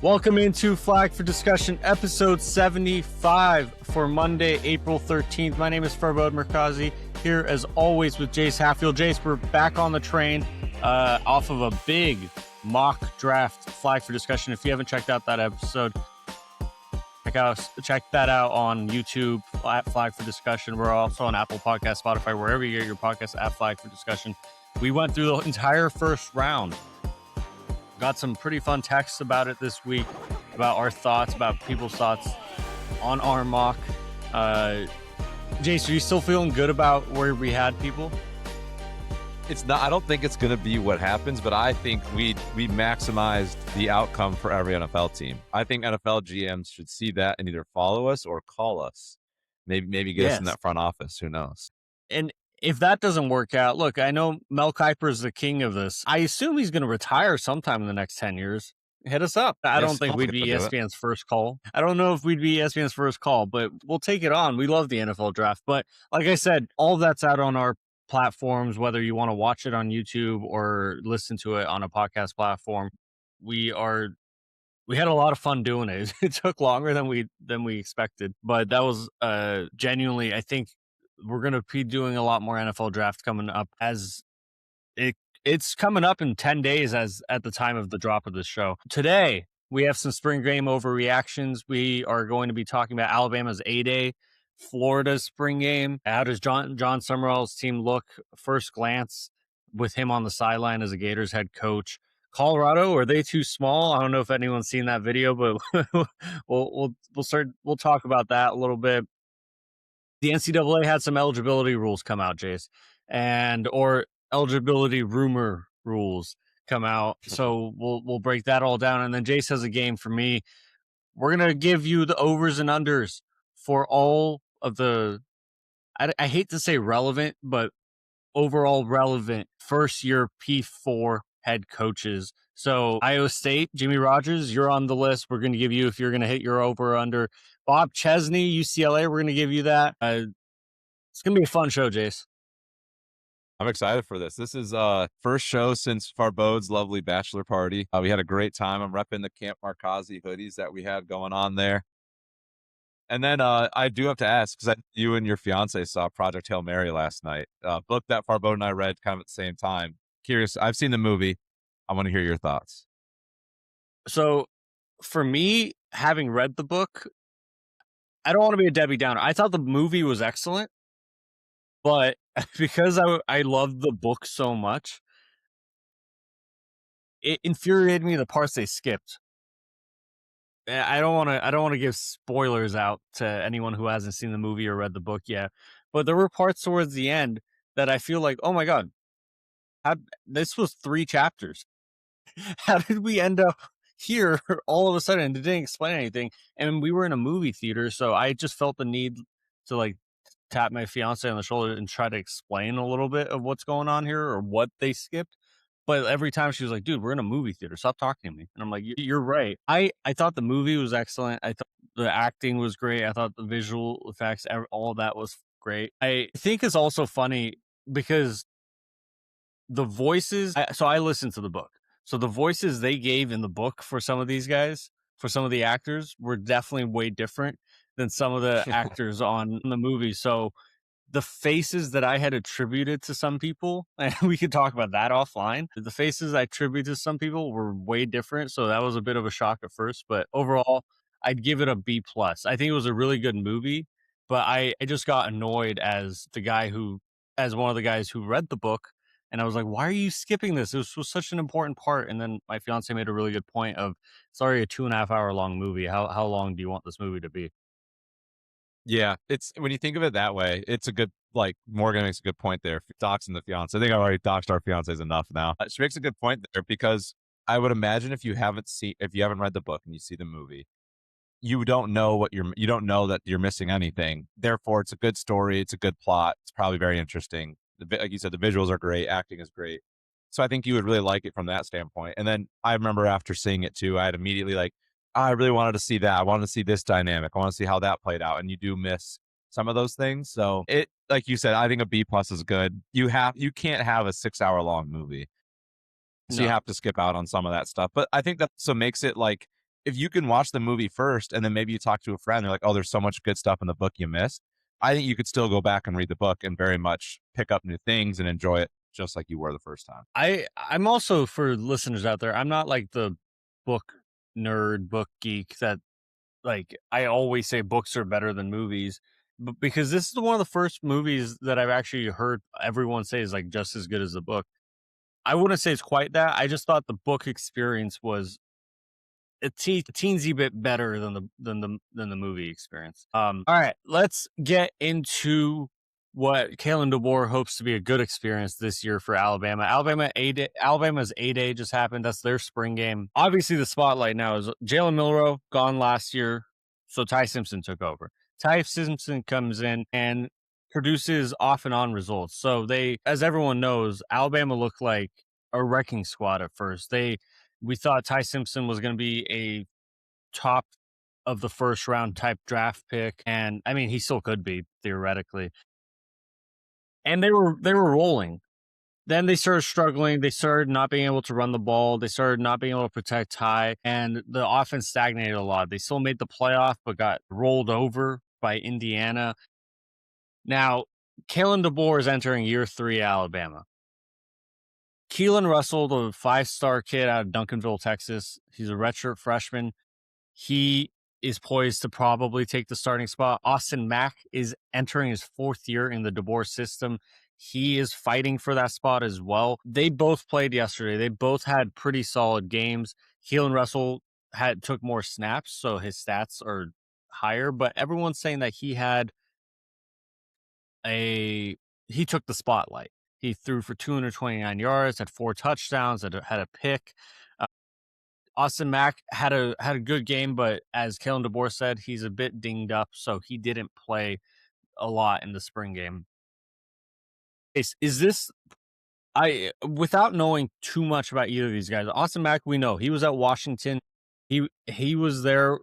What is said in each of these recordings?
Welcome into Flag for Discussion, episode 75 for Monday, April 13th. My name is Farbod Merkazi, here as always with Jace Hatfield. Jace, we're back on the train off of a big mock draft Flag for Discussion. If you haven't checked out that episode, check that out on YouTube at Flag for Discussion. We're also on Apple Podcasts, Spotify, wherever you get your podcasts at Flag for Discussion. We went through the entire first round. Got some pretty fun texts about it this week, about our thoughts, about people's thoughts on our mock. Jace, are you still feeling good about where we had people? It's not. I don't think it's going to be what happens, but I think we maximized the outcome for every NFL team. I think NFL GMs should see that and either follow us or call us. Maybe get us in that front office. Who knows? And if that doesn't work out, look, I know Mel Kiper is the king of this. I assume he's going to retire sometime in the next 10 years. Hit us up. I don't think we'd be ESPN's first call. I don't know if we'd be ESPN's first call, but we'll take it on. We love the NFL draft. But like I said, all that's out on our platforms, whether you want to watch it on YouTube or listen to it on a podcast platform. We had a lot of fun doing it. It took longer than we expected, but that was genuinely, I think, we're going to be doing a lot more NFL draft coming up as it's coming up in 10 days as at the time of the drop of this show. Today, we have some spring game overreactions. We are going to be talking about Alabama's A-Day, Florida's spring game. How does Jon Sumrall's team look first glance with him on the sideline as a Gators head coach? Colorado, are they too small? I don't know if anyone's seen that video, but we'll talk about that a little bit. The NCAA had some eligibility rules come out, Jace, or eligibility rumor rules come out. So we'll break that all down. And then Jace has a game for me. We're going to give you the overs and unders for all of the, I hate to say relevant, but overall relevant first year P4 head coaches. So Iowa State, Jimmy Rogers, you're on the list. We're going to give you, if you're going to hit your over or under. Bob Chesney, UCLA, we're going to give you that. It's going to be a fun show, Jace. I'm excited for this. This is first show since Farbod's lovely bachelor party. We had a great time. I'm repping the Camp Markazi hoodies that we had going on there. And then I do have to ask, because you and your fiance saw Project Hail Mary last night. Book that Farbod and I read kind of at the same time. Curious. I've seen the movie. I want to hear your thoughts. So for me, having read the book, I don't want to be a Debbie Downer. I thought the movie was excellent, but because I loved the book so much, it infuriated me the parts they skipped. I don't want to give spoilers out to anyone who hasn't seen the movie or read the book yet, but there were parts towards the end that I feel like, oh my God, this was 3 chapters. How did we end up here all of a sudden? It didn't explain anything. And we were in a movie theater, so I just felt the need to tap my fiance on the shoulder and try to explain a little bit of what's going on here or what they skipped. But every time she was like, dude, we're in a movie theater. Stop talking to me. And I'm like, you're right. I thought the movie was excellent. I thought the acting was great. I thought the visual effects, all of that was great. I think it's also funny because the voices, so I listened to the book. So the voices they gave in the book for some of these guys, for some of the actors, were definitely way different than some of the actors on the movie. So the faces that I had attributed to some people, and we could talk about that offline, the faces I attributed to some people were way different. So that was a bit of a shock at first. But overall, I'd give it a B+. I think it was a really good movie, but I just got annoyed as one of the guys who read the book. And I was like, why are you skipping this? This was such an important part. And then my fiance made a really good point of, it's already a 2.5 hour long movie. How long do you want this movie to be? Yeah, it's when you think of it that way, it's a good, Morgan makes a good point there. Doxing the fiance. I think I've already doxed our fiancés enough now. She makes a good point there because I would imagine if you haven't read the book and you see the movie, you don't know that you're missing anything. Therefore, it's a good story. It's a good plot. It's probably very interesting. Like you said, the visuals are great. Acting is great. So I think you would really like it from that standpoint. And then I remember after seeing it too, I had immediately I really wanted to see that. I wanted to see this dynamic. I want to see how that played out. And you do miss some of those things. So it, like you said, I think a B+ is good. You can't have a 6-hour long movie. So you have to skip out on some of that stuff. But I think that so makes it if you can watch the movie first and then maybe you talk to a friend, they're like, oh, there's so much good stuff in the book you missed. I think you could still go back and read the book and very much pick up new things and enjoy it just like you were the first time. I'm also, for listeners out there, I'm not like the book nerd, book geek that, like, I always say books are better than movies, but because this is one of the first movies that I've actually heard everyone say is like just as good as the book. I wouldn't say it's quite that. I just thought the book experience was a teensy bit better than the movie experience. All right, let's get into what Kalen DeBoer hopes to be a good experience this year for Alabama. Alabama's A-Day just happened. That's their spring game. Obviously, the spotlight now is Jalen Milroe, gone last year, so Ty Simpson took over. Ty Simpson comes in and produces off and on results. So they, as everyone knows, Alabama looked like a wrecking squad at first. We thought Ty Simpson was going to be a top of the first round type draft pick, and I mean he still could be theoretically. And they were rolling. Then they started struggling. They started not being able to run the ball. They started not being able to protect Ty, and the offense stagnated a lot. They still made the playoff, but got rolled over by Indiana. Now, Kalen DeBoer is entering year 3 Alabama. Keelon Russell, the 5-star kid out of Duncanville, Texas, he's a redshirt freshman. He is poised to probably take the starting spot. Austin Mack is entering his 4th year in the DeBoer system. He is fighting for that spot as well. They both played yesterday. They both had pretty solid games. Keelon Russell took more snaps, so his stats are higher, but everyone's saying that he took the spotlight. He threw for 229 yards, had 4 touchdowns, had a pick. Austin Mack had a good game, but as Kalen DeBoer said, he's a bit dinged up, so he didn't play a lot in the spring game. Is this, without knowing too much about either of these guys, Austin Mack, we know he was at Washington. He was there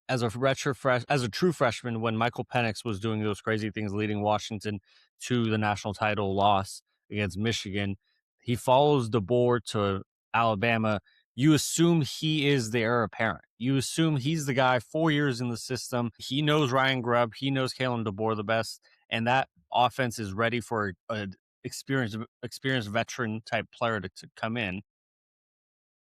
as a true freshman when Michael Penix was doing those crazy things, leading Washington to the national title loss against Michigan. He follows DeBoer to Alabama. You assume he is the heir apparent. You assume he's the guy, 4 years in the system. He knows Ryan Grubb. He knows Kalen DeBoer the best. And that offense is ready for an experienced veteran type player to come in.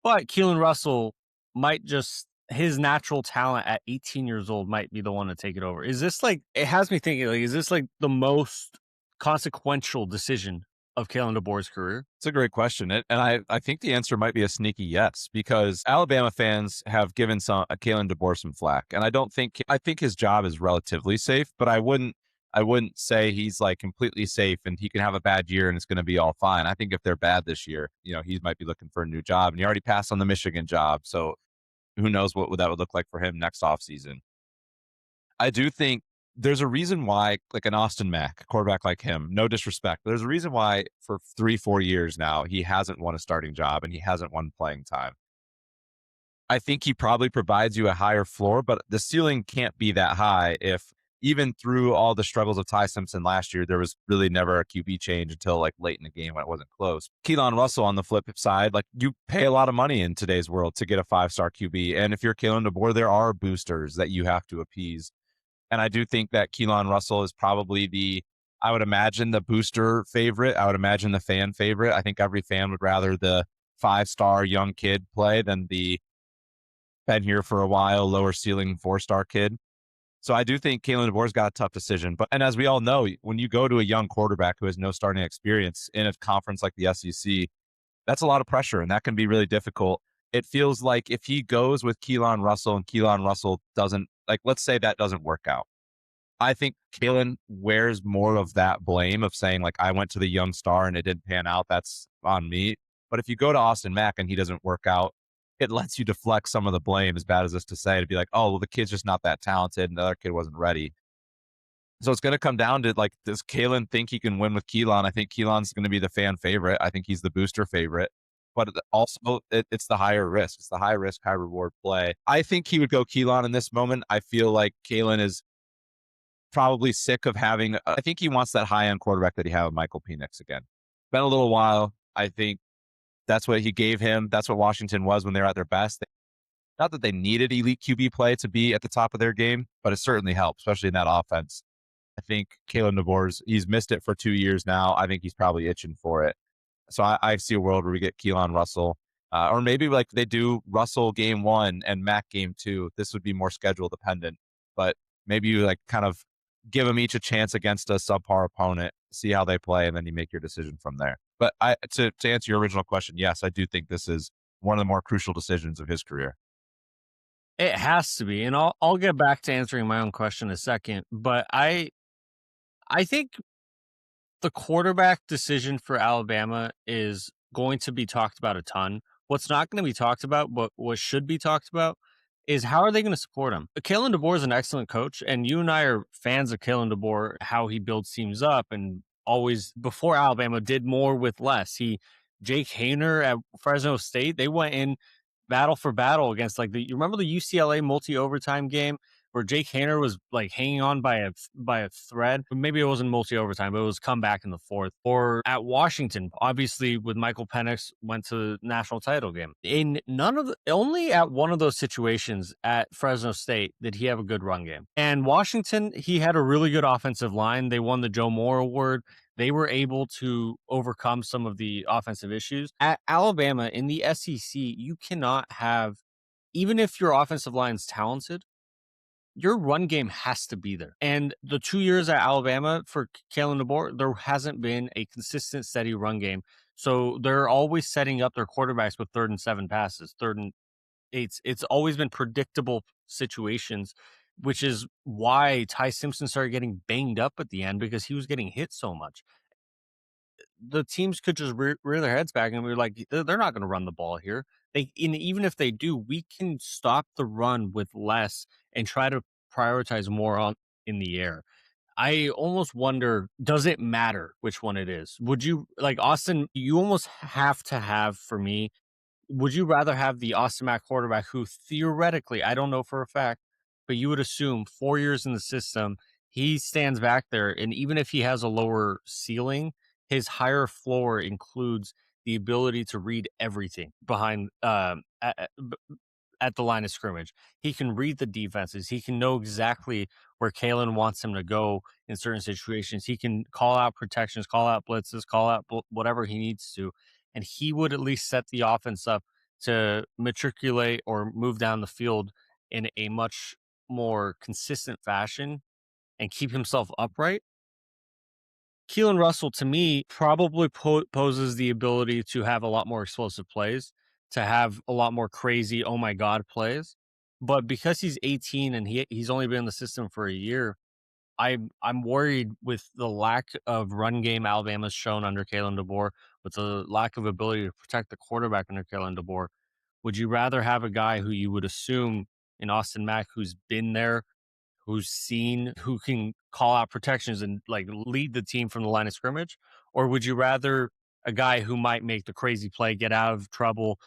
But Keelon Russell might just, his natural talent at 18 years old might be the one to take it over. Is this like, it has me thinking, like, is this like the most consequential decision of Kalen DeBoer's career? It's a great question. And I think the answer might be a sneaky yes, because Alabama fans have given Kalen DeBoer some flack. And I think his job is relatively safe, but I wouldn't say he's like completely safe and he can have a bad year and it's going to be all fine. I think if they're bad this year, he might be looking for a new job, and he already passed on the Michigan job. So who knows what that would look like for him next offseason. I do think there's a reason why, like an Austin Mack, quarterback like him, no disrespect, but there's a reason why for 3-4 years now, he hasn't won a starting job and he hasn't won playing time. I think he probably provides you a higher floor, but the ceiling can't be that high if, even through all the struggles of Ty Simpson last year, there was really never a QB change until like late in the game when it wasn't close. Keelon Russell on the flip side, like you pay a lot of money in today's world to get a 5-star QB. And if you're Kalen DeBoer, there are boosters that you have to appease. And I do think that Keelon Russell is probably I would imagine the booster favorite. I would imagine the fan favorite. I think every fan would rather the 5-star young kid play than the been here for a while, lower ceiling 4-star kid. So I do think Kalen DeBoer's got a tough decision. And as we all know, when you go to a young quarterback who has no starting experience in a conference like the SEC, that's a lot of pressure, and that can be really difficult. It feels like if he goes with Keelon Russell and Keelon Russell doesn't, like, let's say that doesn't work out, I think Kalen wears more of that blame of saying, like, I went to the young star and it didn't pan out. That's on me. But if you go to Austin Mack and he doesn't work out, it lets you deflect some of the blame, as bad as this to say, to be like, oh, well, the kid's just not that talented and the other kid wasn't ready. So it's going to come down to, like, does Kalen think he can win with Keelon? I think Keelon's going to be the fan favorite. I think he's the booster favorite. But also, it's the higher risk. It's the high risk, high reward play. I think he would go Keelon in this moment. I feel like Kalen is probably sick of having, I think he wants that high-end quarterback that he had with Michael Penix again. Been a little while. I think that's what he gave him. That's what Washington was when they were at their best. Not that they needed elite QB play to be at the top of their game, but it certainly helped, especially in that offense. I think Kalen DeBoer's, he's missed it for 2 years now. I think he's probably itching for it. So I see a world where we get Keelon Russell, or maybe like they do Russell game 1 and Mack game 2. This would be more schedule dependent, but maybe you like kind of give them each a chance against a subpar opponent, see how they play, and then you make your decision from there. But to answer your original question, yes, I do think this is one of the more crucial decisions of his career. It has to be, and I'll get back to answering my own question in a second. But I think the quarterback decision for Alabama is going to be talked about a ton. What's not going to be talked about, but what should be talked about, is how are they going to support him? Kalen DeBoer is an excellent coach, and you and I are fans of Kalen DeBoer, how he builds teams up, and always before Alabama did more with less. Jake Hayner at Fresno State, they went in battle for battle against you remember the UCLA multi-overtime game where Jake Hayner was like hanging on by a thread. Maybe it wasn't multi-overtime, but it was comeback in the fourth. Or at Washington, obviously with Michael Penix went to the national title game. In only at one of those situations at Fresno State did he have a good run game. And Washington, he had a really good offensive line. They won the Joe Moore Award. They were able to overcome some of the offensive issues. At Alabama, in the SEC, you cannot have, even if your offensive line's talented, your run game has to be there. And the 2 years at Alabama for Kalen DeBoer, there hasn't been a consistent, steady run game. So they're always setting up their quarterbacks with 3rd and 7 passes, 3rd and 8s. It's always been predictable situations, which is why Ty Simpson started getting banged up at the end because he was getting hit so much. The teams could just rear their heads back and we're like, they're not going to run the ball here. Even if they do, we can stop the run with less and try to prioritize more on in the air. I almost wonder, does it matter which one it is? Would you like Austin? You almost have to have, for me, would you rather have the Austin Mack quarterback who theoretically, I don't know for a fact, but you would assume 4 years in the system, he stands back there, and even if he has a lower ceiling, his higher floor includes the ability to read everything behind at the line of scrimmage. He can read the defenses. He can know exactly where Kalen wants him to go in certain situations. He can call out protections, call out blitzes, call out whatever he needs to. And he would at least set the offense up to matriculate or move down the field in a much more consistent fashion and keep himself upright. Keelon Russell, to me, probably poses the ability to have a lot more explosive plays, to have a lot more crazy, oh my God plays. But because he's 18 and he's only been in the system for a year, I'm worried with the lack of run game Alabama's shown under Kalen DeBoer, with the lack of ability to protect the quarterback under Kalen DeBoer. Would you rather have a guy who you would assume in Austin Mack, who's been there, who's seen, who can call out protections and like lead the team from the line of scrimmage? Or would you rather a guy who might make the crazy play, get out of trouble,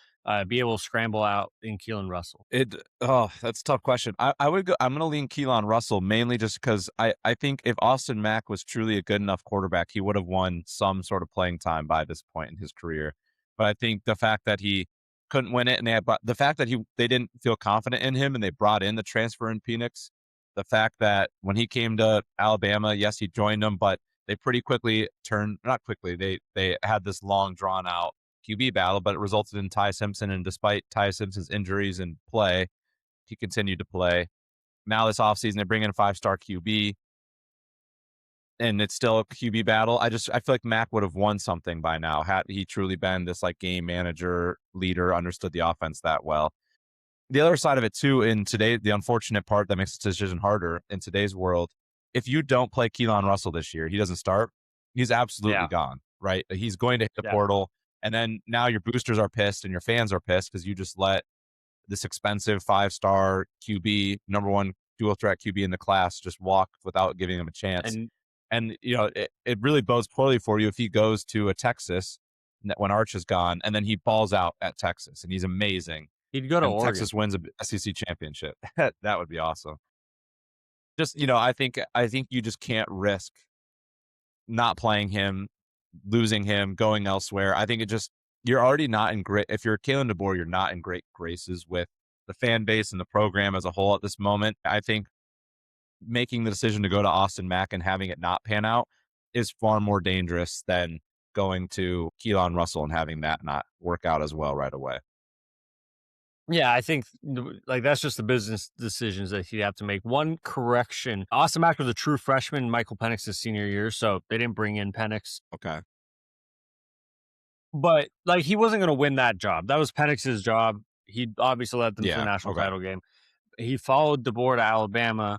be able to scramble out in Keelon Russell? That's a tough question. I'm going to lean Keelon Russell mainly just because I think if Austin Mack was truly a good enough quarterback, he would have won some sort of playing time by this point in his career. But I think the fact that he couldn't win it, and the fact that they didn't feel confident in him, and they brought in the transfer in Phoenix, the fact that when he came to Alabama, yes, he joined them, but they pretty quickly not quickly, they had this long drawn out QB battle, but it resulted in Ty Simpson. And despite Ty Simpson's injuries and play, he continued to play. Now this offseason, they bring in a 5-star QB, and it's still a QB battle. I feel like Mack would have won something by now had he truly been this like game manager, leader, understood the offense that well. The other side of it too, in today, the unfortunate part that makes the decision harder in today's world, if you don't play Keelon Russell this year, he doesn't start, he's absolutely gone, right? He's going to hit the portal. And then now your boosters are pissed and your fans are pissed because you just let this expensive 5-star QB, number 1 dual threat QB in the class, just walk without giving him a chance. And you know, it really bodes poorly for you if he goes to a Texas when Arch is gone, and then he balls out at Texas and he's amazing. He'd go to Oregon. Texas wins a SEC championship. That would be awesome. Just, you know, I think you just can't risk not playing him, losing him, going elsewhere. I think you're already not in great, if you're Kalen DeBoer, you're not in great graces with the fan base and the program as a whole at this moment. I think making the decision to go to Austin Mack and having it not pan out is far more dangerous than going to Keelon Russell and having that not work out as well right away. Yeah, I think like that's just the business decisions that he'd have to make. One correction: Austin Mack was a true freshman, Michael Penix's senior year, so they didn't bring in Penix. Okay. But like he wasn't going to win that job. That was Penix's job. He obviously led them to the Yeah. national Okay. title game. He followed DeBoer to Alabama,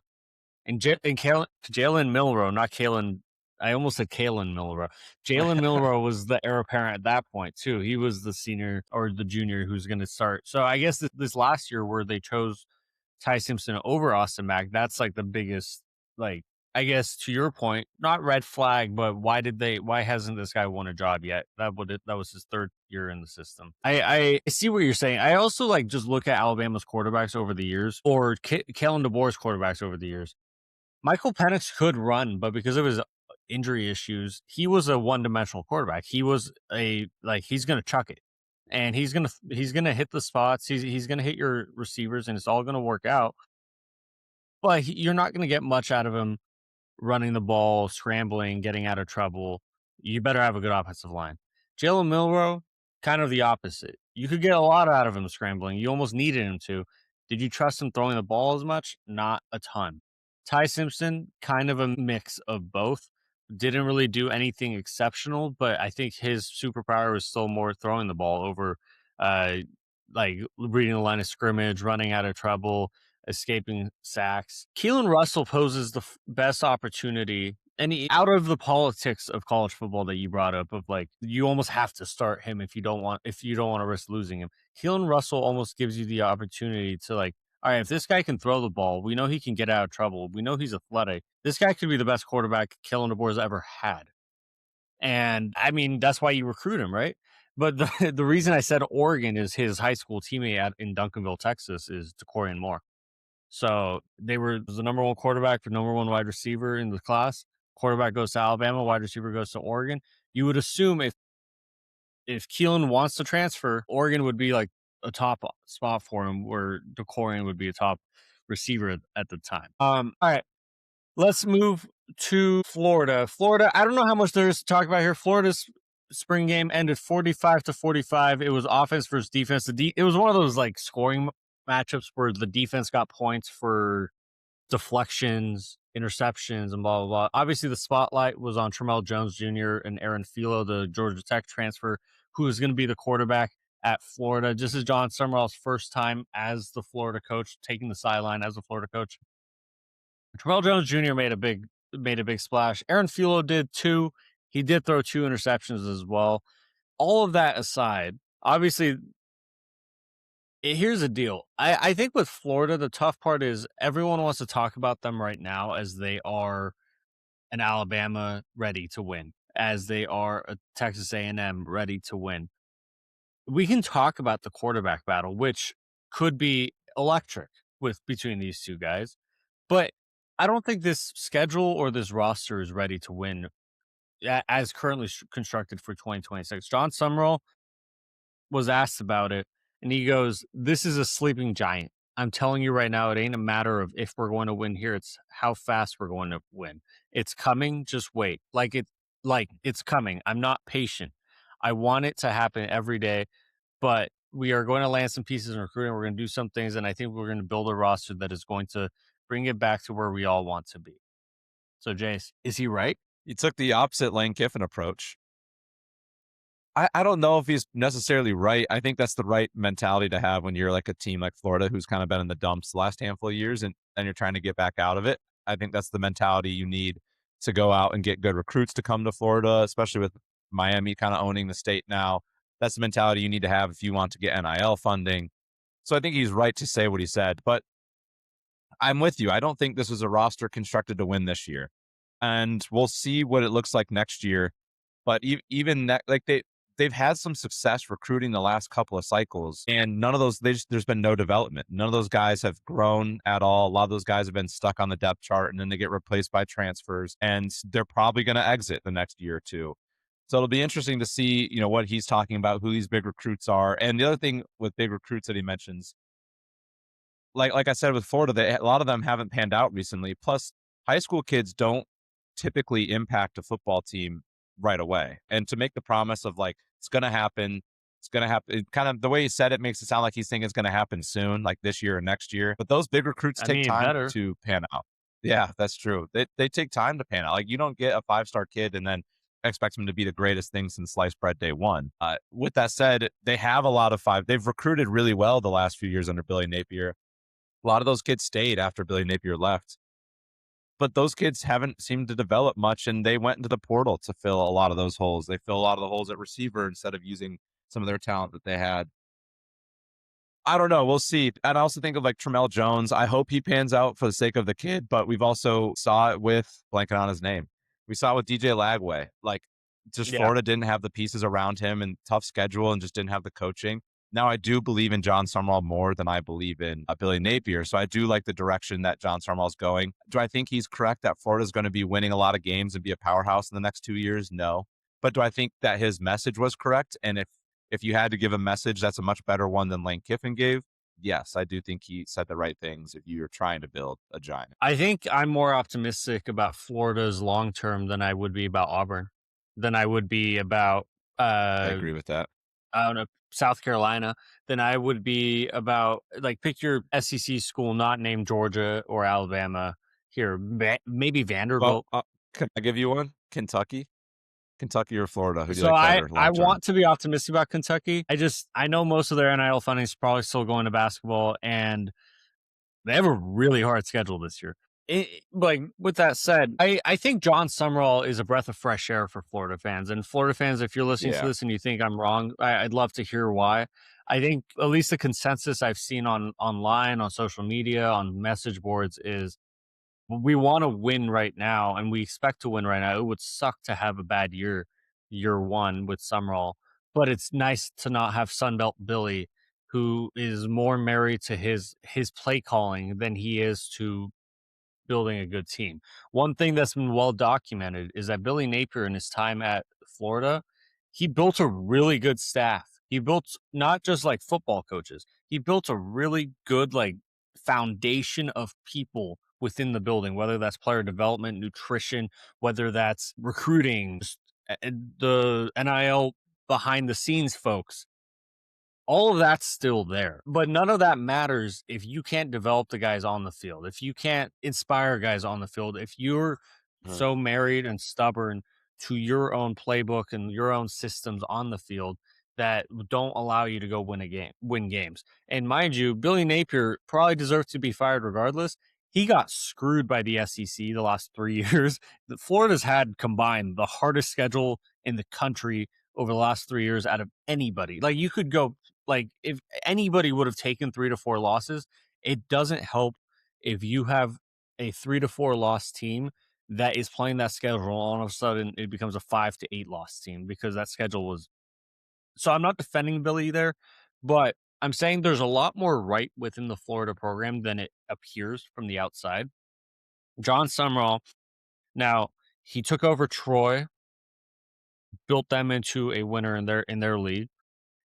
and Jalen Milroe, not Kalen. I almost said Kalen Milroe. Jalen Milroe was the heir apparent at that point too. He was the senior or the junior who's going to start. So I guess this last year where they chose Ty Simpson over Austin Mack, that's like the biggest, like, I guess to your point, not red flag, but why hasn't this guy won a job yet? That was his third year in the system. I see what you're saying. I also like just look at Alabama's quarterbacks over the years or Kalen DeBoer's quarterbacks over the years. Michael Penix could run, but because of his injury issues, he was a one-dimensional quarterback. He was he's going to chuck it. And he's going to hit the spots. He's going to hit your receivers and it's all going to work out. But you're not going to get much out of him running the ball, scrambling, getting out of trouble. You better have a good offensive line. Jalen Milroe, kind of the opposite. You could get a lot out of him scrambling. You almost needed him to. Did you trust him throwing the ball as much? Not a ton. Ty Simpson, kind of a mix of both. Didn't really do anything exceptional, but I think his superpower was still more throwing the ball over like reading the line of scrimmage, running out of trouble, escaping sacks. Keelon Russell poses the best opportunity. And out of the politics of college football that you brought up, of like you almost have to start him if you don't want to risk losing him. Keelon Russell almost gives you the opportunity to like, all right, if this guy can throw the ball, we know he can get out of trouble. We know he's athletic. This guy could be the best quarterback Kalen DeBoer's ever had. And I mean, that's why you recruit him, right? But the reason I said Oregon is his high school teammate in Duncanville, Texas, is DeCorian Moore. So was the number one quarterback for number one wide receiver in the class. Quarterback goes to Alabama, wide receiver goes to Oregon. You would assume if Keelon wants to transfer, Oregon would be like a top spot for him, where DeCorian would be a top receiver at the time. All right. Let's move to Florida. I don't know how much there is to talk about here. Florida's spring game ended 45-45. It was offense versus defense. It was one of those like scoring matchups where the defense got points for deflections, interceptions, and blah, blah, blah. Obviously, the spotlight was on Tramell Jones Jr. and Aaron Philo, the Georgia Tech transfer, who is going to be the quarterback at Florida. This is Jon Sumrall's first time as the Florida coach, taking the sideline as a Florida coach. Tramell Jones Jr. made a big splash. Aaron Philo did too. He did throw 2 interceptions as well. All of that aside, obviously, here's the deal. I think with Florida, the tough part is everyone wants to talk about them right now as they are an Alabama ready to win, as they are a Texas A&M ready to win. We can talk about the quarterback battle, which could be electric between these two guys, but I don't think this schedule or this roster is ready to win as currently constructed for 2026. Jon Sumrall was asked about it, and he goes, "This is a sleeping giant. I'm telling you right now, it ain't a matter of if we're going to win here. It's how fast we're going to win. It's coming. Just wait. Like it's coming. I'm not patient. I want it to happen every day, but we are going to land some pieces in recruiting. We're going to do some things, and I think we're going to build a roster that is going to bring it back to where we all want to be." So, Jace, is he right? He took the opposite Lane Kiffin approach. I don't know if he's necessarily right. I think that's the right mentality to have when you're like a team like Florida, who's kind of been in the dumps the last handful of years and you're trying to get back out of it. I think that's the mentality you need to go out and get good recruits to come to Florida, especially with Miami kind of owning the state now. That's the mentality you need to have if you want to get NIL funding. So I think he's right to say what he said, but I'm with you. I don't think this is a roster constructed to win this year. And we'll see what it looks like next year. But even that, like they've had some success recruiting the last couple of cycles, and none of those, there's been no development. None of those guys have grown at all. A lot of those guys have been stuck on the depth chart, and then they get replaced by transfers, and they're probably going to exit the next year or two. So it'll be interesting to see, what he's talking about, who these big recruits are. And the other thing with big recruits that he mentions, like I said with Florida, a lot of them haven't panned out recently. Plus, high school kids don't typically impact a football team right away. And to make the promise of like it's gonna happen, kind of the way he said it makes it sound like he's thinking it's gonna happen soon, like this year or next year. But those big recruits I take mean, time better. to pan out. Yeah, that's true. They take time to pan out. Like you don't get a 5-star kid and then expect him to be the greatest thing since sliced bread day one. With that said, they have a lot of five. They've recruited really well the last few years under Billy Napier. A lot of those kids stayed after Billy Napier left, but those kids haven't seemed to develop much, and they went into the portal to fill a lot of those holes. They fill a lot of the holes at receiver instead of using some of their talent that they had. I don't know. We'll see. And I also think of like Tramell Jones. I hope he pans out for the sake of the kid, but we've also saw it with blanking on his name. We saw it with DJ Lagway. Like, just Yeah. Florida didn't have the pieces around him and tough schedule and just didn't have the coaching. Now I do believe in Jon Sumrall more than I believe in Billy Napier. So I do like the direction that Jon Sumrall is going. Do I think he's correct that Florida is going to be winning a lot of games and be a powerhouse in the next 2 years? No. But do I think that his message was correct? And if you had to give a message that's a much better one than Lane Kiffin gave, yes, I do think he said the right things if you're trying to build a giant. I think I'm more optimistic about Florida's long term than I would be about Auburn, than I would be about I agree with that. I don't know, South Carolina, than I would be about like pick your SEC school not named Georgia or Alabama here, maybe Well, Vanderbilt. can I give you one? Kentucky? Kentucky or Florida? Who do you So like I better I long term? want to be optimistic about Kentucky. I know most of their NIL funding is probably still going to basketball, and they have a really hard schedule this year. Like with that said, I think Jon Sumrall is a breath of fresh air for Florida fans. And Florida fans, if you're listening to Yeah. this and you think I'm wrong, I'd love to hear why. I think at least the consensus I've seen online, on social media, on message boards is we want to win right now and we expect to win right now. It would suck to have a bad year one with Summerall, but it's nice to not have Sunbelt Billy, who is more married to his play calling than he is to building a good team. One thing that's been well documented is that Billy Napier in his time at Florida, he built a really good staff. He built not just like football coaches, he built a really good like foundation of people within the building, whether that's player development, nutrition, whether that's recruiting, the NIL behind the scenes folks, all of that's still there. But none of that matters if you can't develop the guys on the field, if you can't inspire guys on the field, if you're Mhm. so married and stubborn to your own playbook and your own systems on the field that don't allow you to go win games. And mind you, Billy Napier probably deserves to be fired regardless. He got screwed by the SEC the last 3 years. Florida's had combined the hardest schedule in the country over the last 3 years out of anybody. Like you could go like if anybody would have taken 3 to 4 losses, it doesn't help if you have a 3 to 4 loss team that is playing that schedule. All of a sudden, it becomes a 5 to 8 loss team because that schedule was. So I'm not defending Billy there, but I'm saying there's a lot more right within the Florida program than it appears from the outside. Jon Sumrall, now he took over Troy, built them into a winner in their league.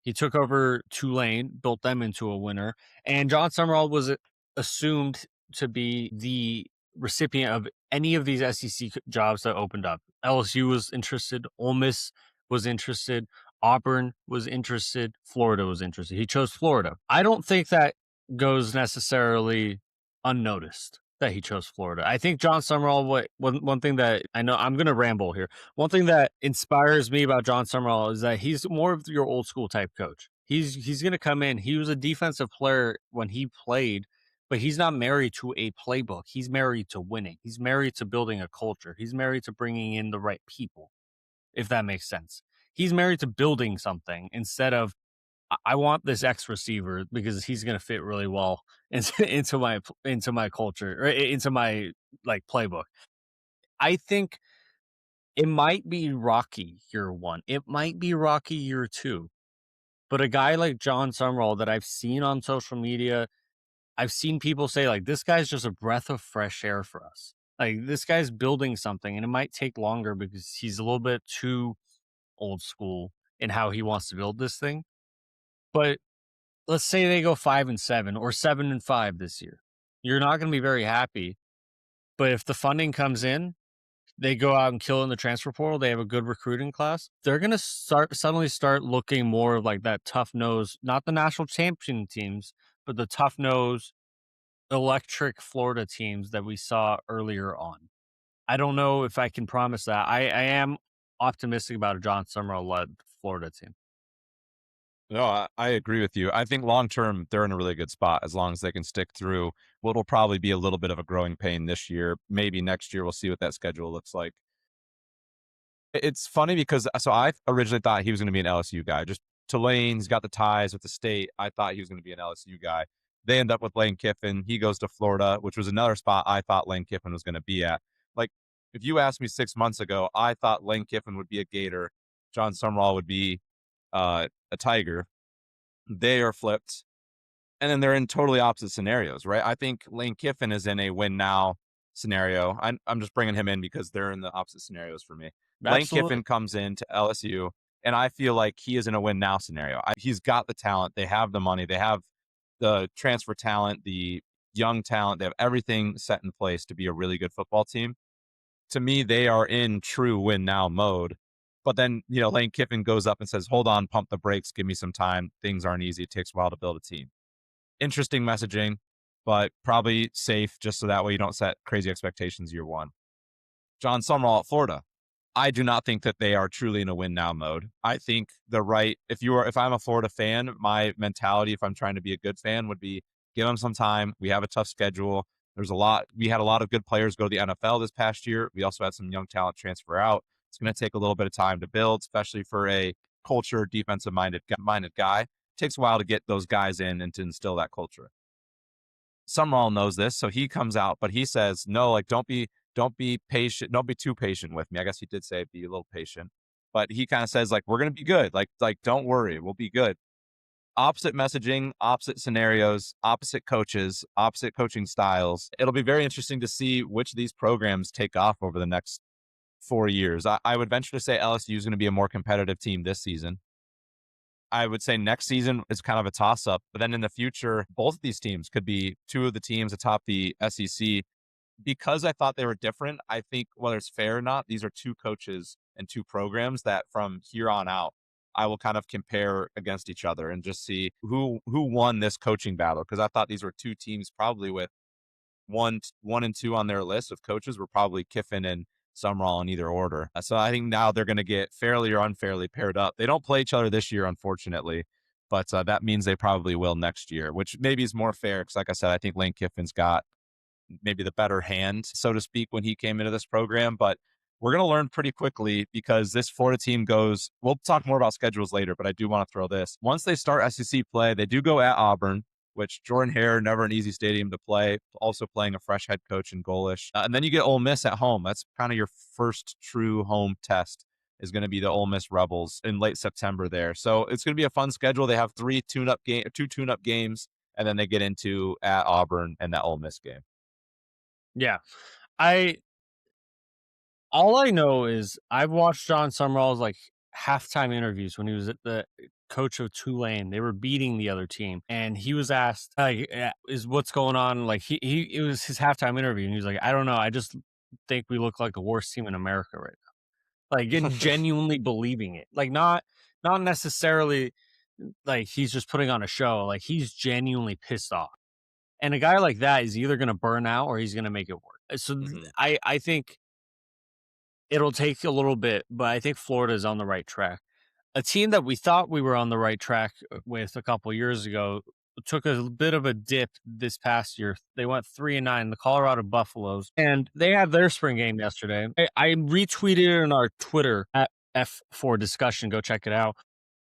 He took over Tulane, built them into a winner, and Jon Sumrall was assumed to be the recipient of any of these SEC jobs that opened up. LSU was interested, Ole Miss was interested, Auburn was interested, Florida was interested. He chose Florida. I don't think that goes necessarily unnoticed that he chose Florida. I think Jon Sumrall, one thing that I know I'm going to ramble here. One thing that inspires me about Jon Sumrall is that he's more of your old school type coach. He's going to come in. He was a defensive player when he played, but he's not married to a playbook. He's married to winning. He's married to building a culture. He's married to bringing in the right people, if that makes sense. He's married to building something instead of I want this X receiver because he's going to fit really well into my culture or into my like playbook. I think it might be rocky year one. It might be rocky year two. But a guy like Jon Sumrall that I've seen on social media, I've seen people say like this guy's just a breath of fresh air for us. Like this guy's building something and it might take longer because he's a little bit too old school in how he wants to build this thing. But let's say they go 5-7 or 7-5 this year. You're not going to be very happy. But if the funding comes in, they go out and kill in the transfer portal, they have a good recruiting class, they're going to suddenly start looking more like that tough nose, not the national champion teams, but the tough nose, electric Florida teams that we saw earlier on. I don't know if I can promise that. I am optimistic about a Jon Sumrall led Florida team. No, I agree with you. I think long term, they're in a really good spot as long as they can stick through what will probably be a little bit of a growing pain this year. Maybe next year, we'll see what that schedule looks like. It's funny because I originally thought he was going to be an LSU guy. Just Tulane, he's got the ties with the state. I thought he was going to be an LSU guy. They end up with Lane Kiffin. He goes to Florida, which was another spot I thought Lane Kiffin was going to be at. Like, if you asked me 6 months ago, I thought Lane Kiffin would be a Gator. Jon Sumrall would be a Tiger. They are flipped. And then they're in totally opposite scenarios, right? I think Lane Kiffin is in a win now scenario. I'm just bringing him in because they're in the opposite scenarios for me. Lane Kiffin comes into LSU, and I feel like he is in a win now scenario. He's got the talent. They have the money. They have the transfer talent, the young talent. They have everything set in place to be a really good football team. To me, they are in true win now mode. But then, Lane Kiffin goes up and says, hold on, pump the brakes, give me some time. Things aren't easy. It takes a while to build a team. Interesting messaging, but probably safe just so that way you don't set crazy expectations year one. Jon Sumrall at Florida. I do not think that they are truly in a win now mode. I think if I'm a Florida fan, my mentality, if I'm trying to be a good fan, would be give them some time. We have a tough schedule. We had a lot of good players go to the NFL this past year. We also had some young talent transfer out. It's going to take a little bit of time to build, especially for a culture, defensive minded guy. It takes a while to get those guys in and to instill that culture. Sumrall knows this, so he comes out, but he says, no, like, don't be patient. Don't be too patient with me. I guess he did say be a little patient, but he kind of says, like, we're going to be good. Like, don't worry, we'll be good. Opposite messaging, opposite scenarios, opposite coaches, opposite coaching styles. It'll be very interesting to see which of these programs take off over the next 4 years. I would venture to say LSU is going to be a more competitive team this season. I would say next season is kind of a toss-up, but then in the future, both of these teams could be two of the teams atop the SEC. Because I thought they were different, I think whether it's fair or not, these are two coaches and two programs that from here on out, I will kind of compare against each other and just see who won this coaching battle. Because I thought these were two teams probably with one and two on their list of coaches were probably Kiffin and Sumrall in either order. So I think now they're going to get fairly or unfairly paired up. They don't play each other this year, unfortunately, but that means they probably will next year, which maybe is more fair. Because like I said, I think Lane Kiffin's got maybe the better hand, so to speak, when he came into this program. But we're going to learn pretty quickly because this Florida team we'll talk more about schedules later, but I do want to throw this. Once they start SEC play, they do go at Auburn, which Jordan Hare, never an easy stadium to play, also playing a fresh head coach in Golish. And then you get Ole Miss at home. That's kind of your first true home test is going to be the Ole Miss Rebels in late September there. So it's going to be a fun schedule. They have two tune-up games, and then they get into at Auburn and that Ole Miss game. Yeah. All I know is I've watched Jon Sumrall's like halftime interviews when he was at the coach of Tulane. They were beating the other team, and he was asked, "Is what's going on?" Like it was his halftime interview, and he was like, "I don't know. I just think we look like the worst team in America right now." Like genuinely believing it, like not necessarily like he's just putting on a show. Like he's genuinely pissed off. And a guy like that is either going to burn out or he's going to make it work. So I think it'll take a little bit, but I think Florida is on the right track. A team that we thought we were on the right track with a couple of years ago took a bit of a dip this past year. They went 3-9, the Colorado Buffaloes, and they had their spring game yesterday. I retweeted it on our Twitter at F4 discussion. Go check it out.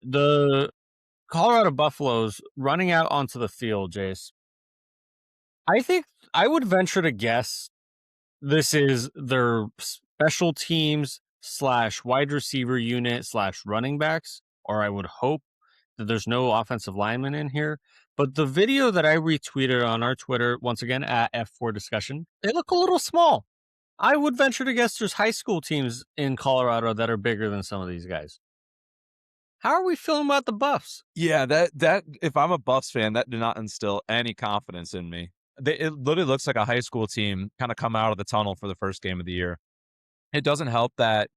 The Colorado Buffaloes running out onto the field, Jace. I think I would venture to guess this is their special teams / wide receiver unit / running backs, or I would hope that there's no offensive lineman in here. But the video that I retweeted on our Twitter, once again, at F4 discussion, they look a little small. I would venture to guess there's high school teams in Colorado that are bigger than some of these guys. How are we feeling about the Buffs? Yeah, that if I'm a Buffs fan, that did not instill any confidence in me. It literally looks like a high school team kind of come out of the tunnel for the first game of the year. It doesn't help that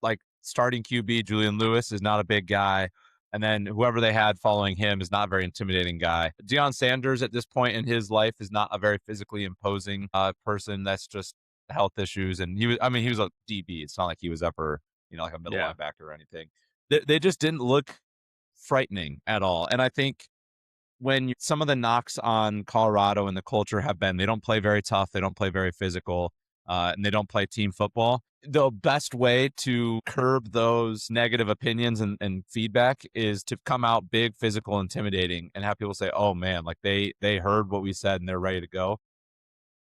like starting QB Julian Lewis is not a big guy, and then whoever they had following him is not a very intimidating guy. Deion Sanders at this point in his life is not a very physically imposing person. That's just health issues, and he was a DB. It's not like he was ever like a middle Yeah. linebacker or anything. They just didn't look frightening at all, and I think some of the knocks on Colorado and the culture have been they don't play very tough, they don't play very physical, and they don't play team football. The best way to curb those negative opinions and feedback is to come out big, physical, intimidating, and have people say, "Oh man, like they heard what we said and they're ready to go."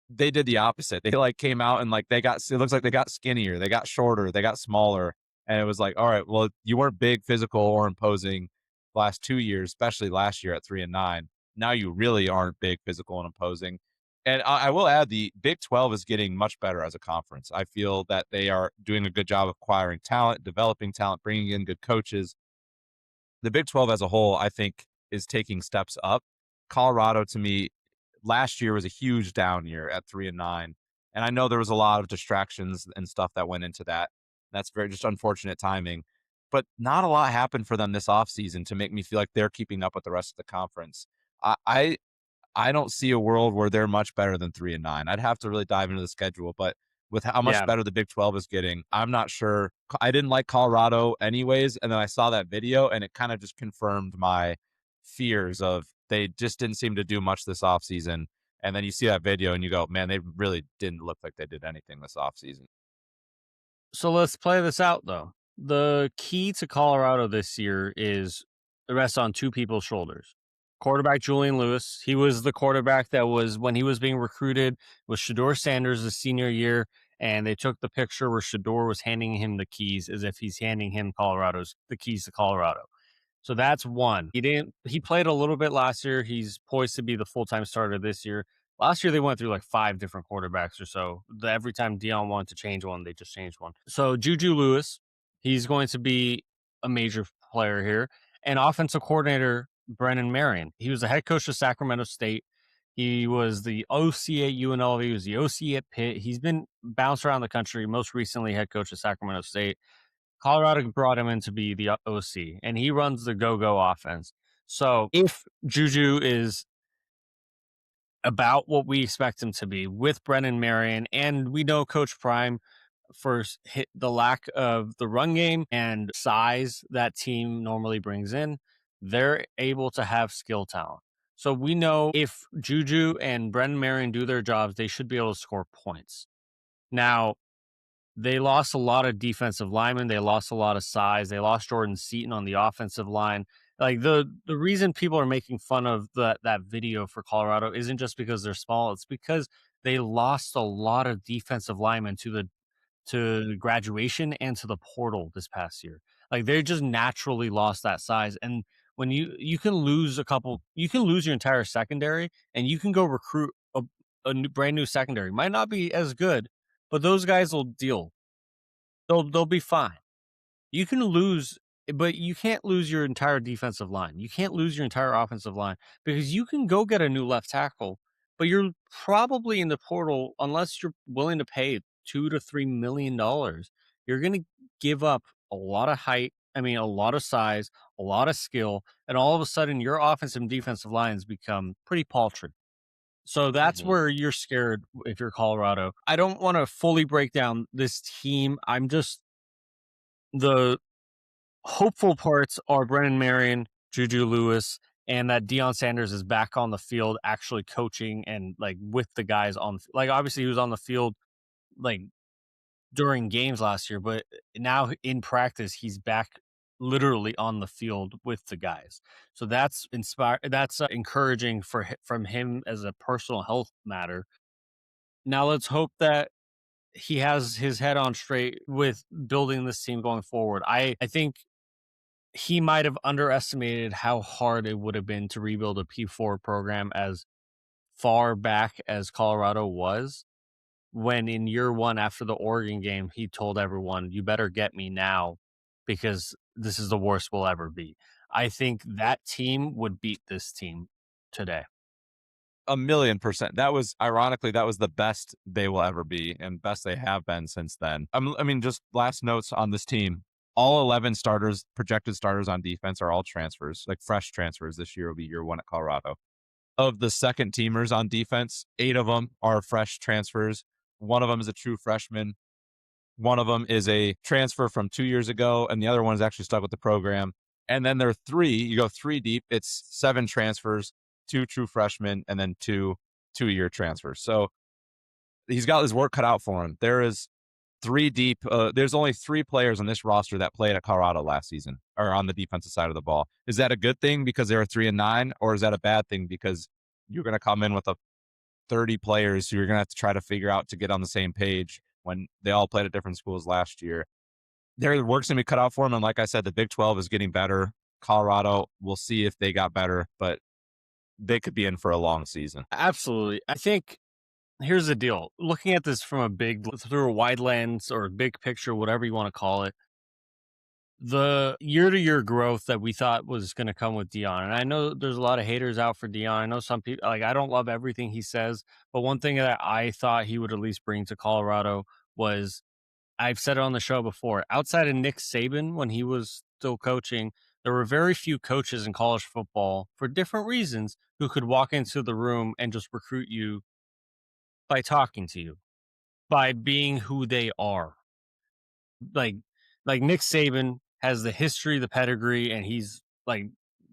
They did the opposite. They came out and it looks like they got skinnier, they got shorter, they got smaller, and it was like, all right, well, you weren't big, physical, or imposing last 2 years, especially last year at 3-9. Now you really aren't big, physical, and imposing. And I will add, the Big 12 is getting much better as a conference. I feel that they are doing a good job of acquiring talent, developing talent, bringing in good coaches. The Big 12 as a whole, I think, is taking steps up. Colorado, to me, last year was a huge down year at 3-9. And I know there was a lot of distractions and stuff that went into that. That's very just unfortunate timing. But not a lot happened for them this offseason to make me feel like they're keeping up with the rest of the conference. I, I I don't see a world where they're much better than 3-9. I'd have to really dive into the schedule, but with how much Yeah. better the Big 12 is getting, I'm not sure. I didn't like Colorado anyways, and then I saw that video, and it kind of just confirmed my fears of they just didn't seem to do much this offseason. And then you see that video and you go, man, they really didn't look like they did anything this offseason. So let's play this out, though. The key to Colorado this year is the rest on two people's shoulders. Quarterback Julian Lewis. He was the quarterback that was, when he was being recruited, was Shedeur Sanders' senior year, and they took the picture where Shedeur was handing him the keys as if he's handing him the keys to Colorado. So that's one. He played a little bit last year. He's poised to be the full-time starter this year. Last year they went through like 5 different quarterbacks or so. Every time Deion wanted to change one, they just changed one. So JuJu Lewis, he's going to be a major player here. And offensive coordinator Brennan Marion. He was the head coach of Sacramento State. He was the OC at UNLV. He was the OC at Pitt. He's been bounced around the country. Most recently, head coach of Sacramento State. Colorado brought him in to be the OC, and he runs the go-go offense. So if JuJu is about what we expect him to be with Brennan Marion, and we know Coach Prime first hit the lack of the run game and size that team normally brings in, they're able to have skill talent. So we know if JuJu and Brennan Marion do their jobs, they should be able to score points. Now, they lost a lot of defensive linemen. They lost a lot of size. They lost Jordan Seaton on the offensive line. Like the reason people are making fun of that video for Colorado isn't just because they're small. It's because they lost a lot of defensive linemen to graduation and to the portal this past year. Like they just naturally lost that size. And when you can lose you can lose your entire secondary, and you can go recruit a brand new secondary. Might not be as good, but those guys will deal. They'll be fine. You can lose, but you can't lose your entire defensive line. You can't lose your entire offensive line because you can go get a new left tackle, but you're probably in the portal unless you're willing to pay $2 to $3 million. You're going to give up a lot of height. I mean, a lot of size, a lot of skill, and all of a sudden your offensive and defensive lines become pretty paltry. So that's where you're scared if you're Colorado. I don't want to fully break down this team. I'm just the hopeful parts are Brennan Marion, JuJu Lewis, and that Deion Sanders is back on the field actually coaching and like with the guys on like obviously he was on the field like during games last year, but now in practice he's back literally on the field with the guys. So that's encouraging from him as a personal health matter. Now let's hope that he has his head on straight with building this team going forward. I think he might have underestimated how hard it would have been to rebuild a P4 program as far back as Colorado was. When in year one after the Oregon game, he told everyone, "You better get me now," because this is the worst we'll ever be. I think that team would beat this team today. 1,000,000%. That was ironically, that was the best they will ever be and best they have been since then. I mean, just last notes on this team. All 11 starters, projected starters on defense are all transfers, like fresh transfers. This year will be year one at Colorado. Of the second teamers on defense, 8 of them are fresh transfers. One of them is a true freshman. One of them is a transfer from 2 years ago, and the other one is actually stuck with the program. And then there are 3, you go 3 deep, it's 7 transfers, 2 true freshmen, and then 2 two-year transfers. So he's got his work cut out for him. There is 3 deep. There's only 3 players on this roster that played at Colorado last season, or on the defensive side of the ball. Is that a good thing because they were 3-9, or is that a bad thing because you're going to come in with 30 players who you're going to have to try to figure out to get on the same page when they all played at different schools last year? Their work's going to be cut out for them. And like I said, the Big 12 is getting better. Colorado, we'll see if they got better, but they could be in for a long season. Absolutely. I think here's the deal. Looking at this from through a wide lens or big picture, whatever you want to call it, the year-to-year growth that we thought was going to come with Deion, and I know there's a lot of haters out for Deion. I know some people, like, I don't love everything he says, but one thing that I thought he would at least bring to Colorado was, I've said it on the show before, outside of Nick Saban when he was still coaching, there were very few coaches in college football for different reasons who could walk into the room and just recruit you by talking to you, by being who they are. Like Nick Saban has the history, the pedigree, and he's like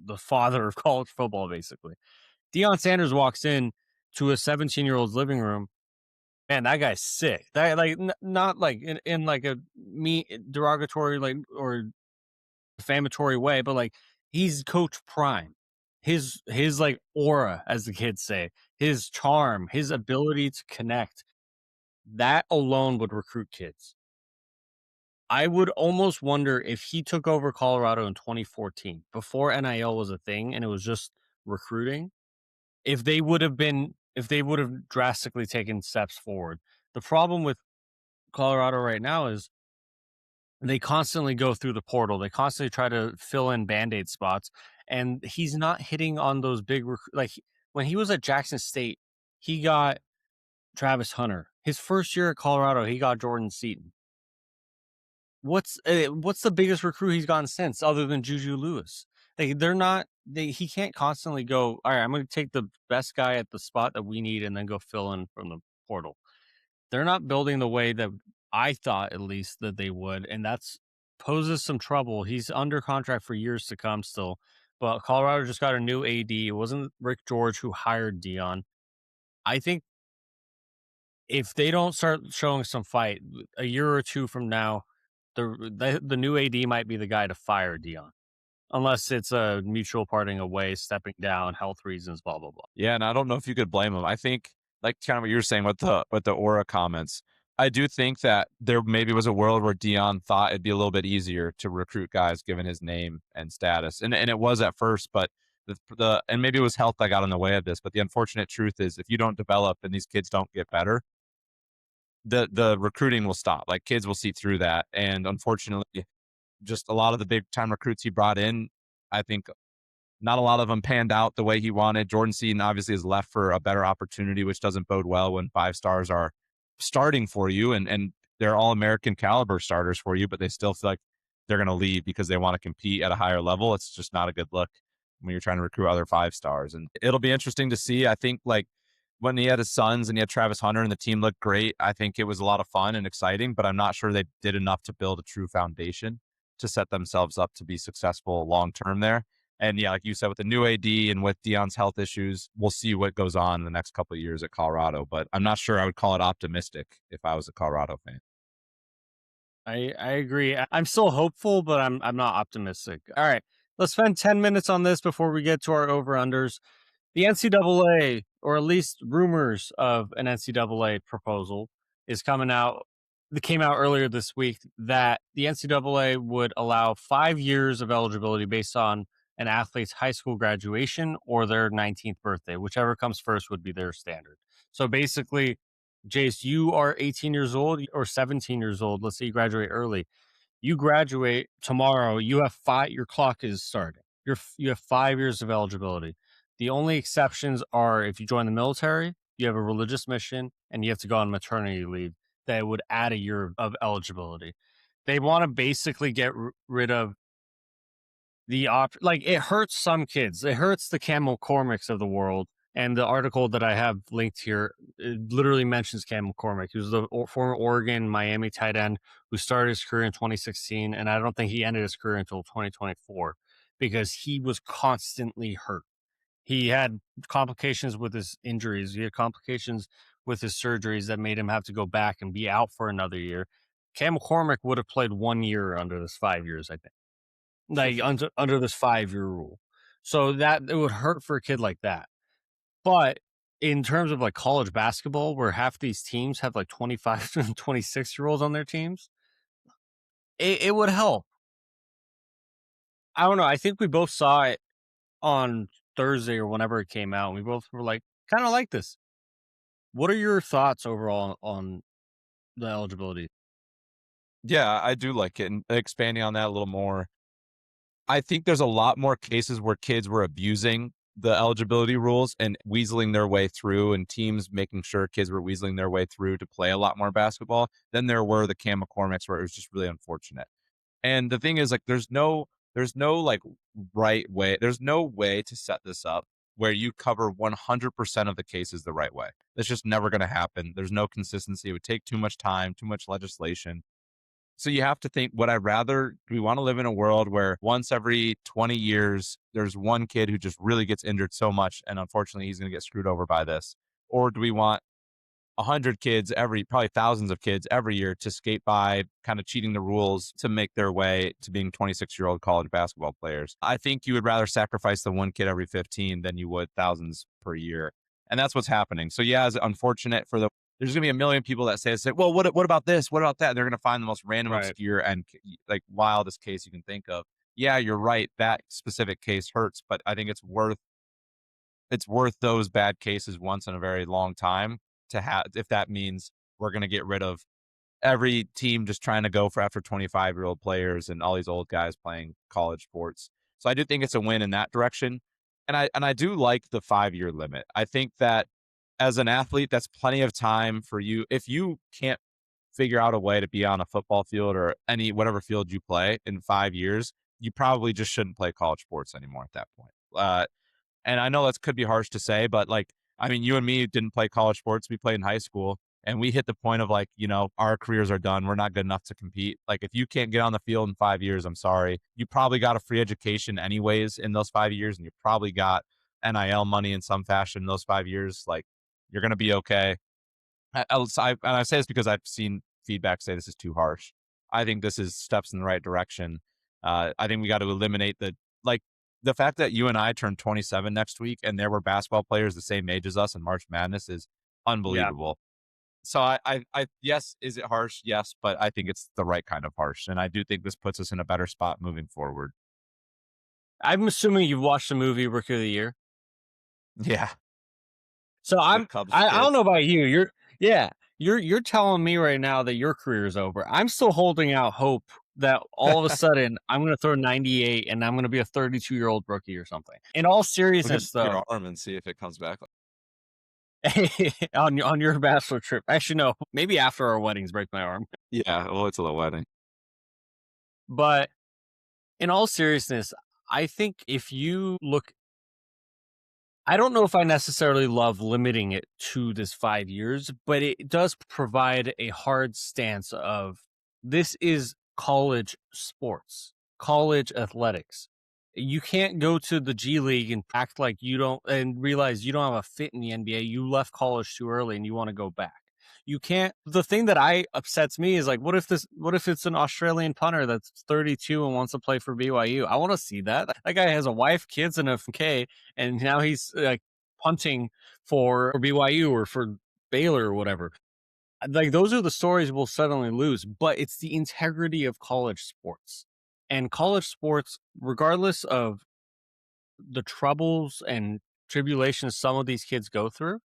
the father of college football, basically. Deion Sanders walks in to a 17-year-old's living room. Man, that guy's sick. That not like in like a derogatory or defamatory way, but like he's Coach Prime. His like aura, as the kids say, his charm, his ability to connect, that alone would recruit kids. I would almost wonder if he took over Colorado in 2014, before NIL was a thing and it was just recruiting, if they would have drastically taken steps forward. The problem with Colorado right now is they constantly go through the portal. They constantly try to fill in Band-Aid spots, and he's not hitting on those big when he was at Jackson State, he got Travis Hunter. His first year at Colorado, he got Jordan Seaton. What's the biggest recruit he's gotten since, other than JuJu Lewis? He can't constantly go, all right, I'm going to take the best guy at the spot that we need and then go fill in from the portal. They're not building the way that I thought, at least, that they would, and that's poses some trouble. He's under contract for years to come still, but Colorado just got a new AD. It wasn't Rick George who hired Deion. I think if they don't start showing some fight a year or two from now, the new AD might be the guy to fire Deion, unless it's a mutual parting of ways, stepping down, health reasons, blah blah blah. Yeah, and I don't know if you could blame him. I think, like kind of what you're saying with the aura comments, I do think that there maybe was a world where Deion thought it'd be a little bit easier to recruit guys given his name and status, and it was at first, but and maybe it was health that got in the way of this. But the unfortunate truth is, if you don't develop and these kids don't get better, the recruiting will stop. Like, kids will see through that, and unfortunately, just a lot of the big time recruits he brought in, I think not a lot of them panned out the way he wanted. Jordan Seaton obviously has left for a better opportunity, which doesn't bode well when 5 stars are starting for you, and they're all American caliber starters for you, but they still feel like they're going to leave because they want to compete at a higher level. It's just not a good look when you're trying to recruit other 5 stars. And it'll be interesting to see. I think, like, when he had his sons and he had Travis Hunter and the team looked great, I think it was a lot of fun and exciting, but I'm not sure they did enough to build a true foundation to set themselves up to be successful long term there. And yeah, like you said, with the new AD and with Deion's health issues, we'll see what goes on in the next couple of years at Colorado. But I'm not sure I would call it optimistic if I was a Colorado fan. I agree. I'm still hopeful, but I'm not optimistic. All right, let's spend 10 minutes on this before we get to our over-unders. The NCAA, or at least rumors of an NCAA proposal, is coming out. That came out earlier this week, that the NCAA would allow 5 years of eligibility based on an athlete's high school graduation or their 19th birthday. Whichever comes first would be their standard. So basically, Jace, you are 18 years old or 17 years old. Let's say you graduate early. You graduate tomorrow. You have your clock is starting. You have 5 years of eligibility. The only exceptions are if you join the military, you have a religious mission, and you have to go on maternity leave. That would add a year of eligibility. They want to basically get rid of the like it hurts some kids. It hurts the Cam McCormicks of the world. And the article that I have linked here, it literally mentions Cam McCormick, who's the former Oregon, Miami tight end who started his career in 2016. And I don't think he ended his career until 2024 because he was constantly hurt. He had complications with his injuries. He had complications with his surgeries that made him have to go back and be out for another year. Cam McCormick would have played 1 year under this 5 years, I think, like under this 5-year rule. So that it would hurt for a kid like that. But in terms of like college basketball, where half these teams have like 25 and 26-year-olds on their teams, it would help. I don't know. I think we both saw it on Thursday or whenever it came out. And we both were like, kind of like this. What are your thoughts overall on the eligibility? Yeah, I do like it. And expanding on that a little more, I think there's a lot more cases where kids were abusing the eligibility rules and weaseling their way through, and teams making sure kids were weaseling their way through to play a lot more basketball than there were the Cam McCormicks, where it was just really unfortunate. And the thing is, like, there's no like right way. There's no way to set this up where you cover 100% of the cases the right way. That's just never going to happen. There's no consistency. It would take too much time, too much legislation. So you have to think, do we want to live in a world where once every 20 years, there's one kid who just really gets injured so much, and unfortunately he's going to get screwed over by this? Or do we want 100 kids probably thousands of kids every year to skate by, kind of cheating the rules to make their way to being 26-year-old college basketball players? I think you would rather sacrifice the one kid every 15 than you would thousands per year. And that's what's happening. So yeah, it's unfortunate there's going to be a million people that say, well, what about this? What about that? And they're going to find the most random, obscure, and like wildest case you can think of. Yeah, you're right. That specific case hurts, but I think it's worth those bad cases once in a very long time to have, if that means we're going to get rid of every team just trying to go for after 25-year-old players and all these old guys playing college sports. So I do think it's a win in that direction. And I do like the 5-year limit. I think that as an athlete, that's plenty of time for you. If you can't figure out a way to be on a football field or whatever field you play in 5 years, you probably just shouldn't play college sports anymore at that point. And I know that could be harsh to say, but like, I mean, you and me didn't play college sports. We played in high school, and we hit the point of like, our careers are done. We're not good enough to compete. Like, if you can't get on the field in 5 years, I'm sorry. You probably got a free education anyways in those 5 years, and you probably got NIL money in some fashion in those 5 years. Like, you're going to be okay. And I say this because I've seen feedback say this is too harsh. I think this is steps in the right direction. I think we got to eliminate the fact that you and I turned 27 next week and there were basketball players the same age as us in March Madness is unbelievable. Yeah. So I yes, is it harsh? Yes, but I think it's the right kind of harsh. And I do think this puts us in a better spot moving forward. I'm assuming you've watched the movie Rookie of the Year. Yeah. So I don't know about you. You're telling me right now that your career is over. I'm still holding out hope that all of a sudden I'm going to throw 98 and I'm going to be a 32-year-old rookie or something. In all seriousness, though, your arm and see if it comes back on your bachelor trip. Actually, no, maybe after our weddings, break my arm. Yeah, well, it's a little wedding. But in all seriousness, I think if you look, I don't know if I necessarily love limiting it to this 5 years, but it does provide a hard stance of this is college sports, college athletics. You can't go to the G League and act like you don't and realize you don't have a fit in the NBA. You left college too early and you want to go back. You can't. The thing that upsets me is like, what if it's an Australian punter that's 32 and wants to play for BYU? I want to see that. That guy has a wife, kids, and a K, and now he's like punting for BYU or for Baylor or whatever. Like, those are the stories we'll suddenly lose, but it's the integrity of college sports. And college sports, regardless of the troubles and tribulations some of these kids go through,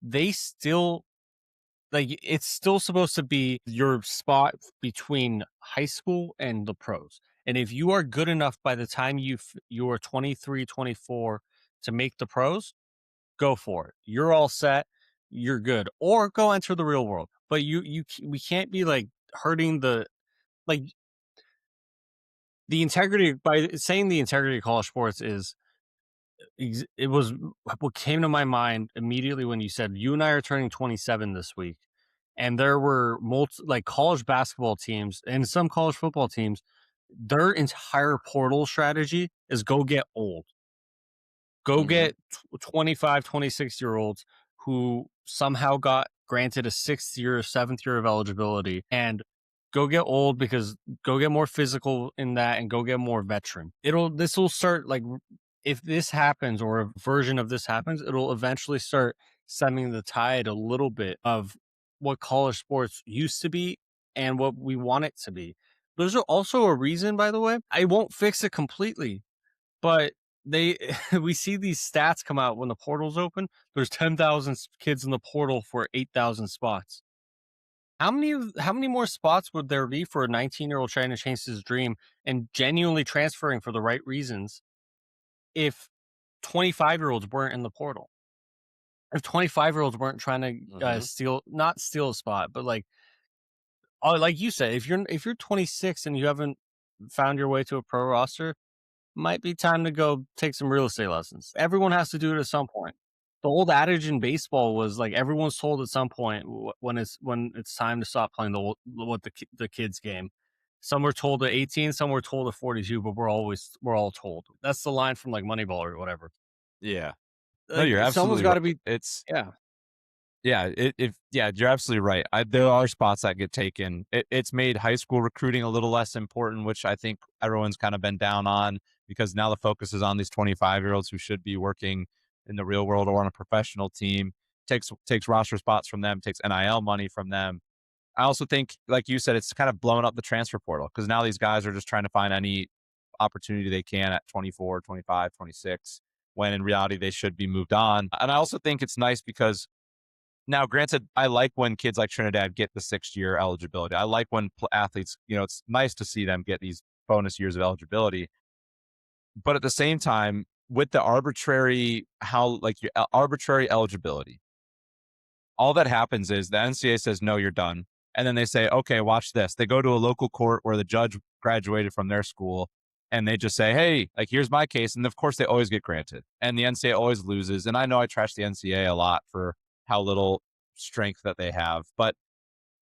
they still like it's still supposed to be your spot between high school and the pros. And if you are good enough by the time you are 23, 24 to make the pros, go for it. You're all set. You're good. Or go enter the real world. But we can't be like hurting like the integrity by saying the integrity of college sports is it was what came to my mind immediately when you said you and I are turning 27 this week, and there were like college basketball teams and some college football teams. Their entire portal strategy is go get old. Go get 25, 26-year-olds who somehow got granted a 6th year, 7th year of eligibility and go get old because go get more physical in that and go get more veteran. This will start like if this happens or a version of this happens, it'll eventually start stemming the tide a little bit of what college sports used to be and what we want it to be. There's also a reason, by the way. I won't fix it completely, but we see these stats come out when the portal's open. There's 10,000 kids in the portal for 8,000 spots. How many more spots would there be for a 19-year-old trying to chase his dream and genuinely transferring for the right reasons if 25-year-olds weren't in the portal? If 25-year-olds weren't trying to not steal a spot, but like you said, if you're 26 and you haven't found your way to a pro roster, might be time to go take some real estate lessons. Everyone has to do it at some point. The old adage in baseball was like everyone's told at some point when it's time to stop playing the kids game. Some were told at 18, some were told at 42, but we're all told. That's the line from like Moneyball or whatever. Yeah. No, Like, you're absolutely someone's got to right. be. Yeah, you're absolutely right. There are spots that get taken. It's made high school recruiting a little less important, which I think everyone's kind of been down on because now the focus is on these 25-year-olds who should be working in the real world or on a professional team. Takes roster spots from them, takes NIL money from them. I also think, like you said, it's kind of blowing up the transfer portal because now these guys are just trying to find any opportunity they can at 24, 25, 26, when in reality they should be moved on. And I also think it's nice because now, granted, I like when kids like Trinidad get the 6th year eligibility. I like when athletes, it's nice to see them get these bonus years of eligibility. But at the same time, with the arbitrary, your arbitrary eligibility, all that happens is the NCAA says, no, you're done. And then they say, okay, watch this. They go to a local court where the judge graduated from their school and they just say, hey, like, here's my case. And of course, they always get granted. And the NCAA always loses. And I know I trash the NCAA a lot for how little strength that they have, but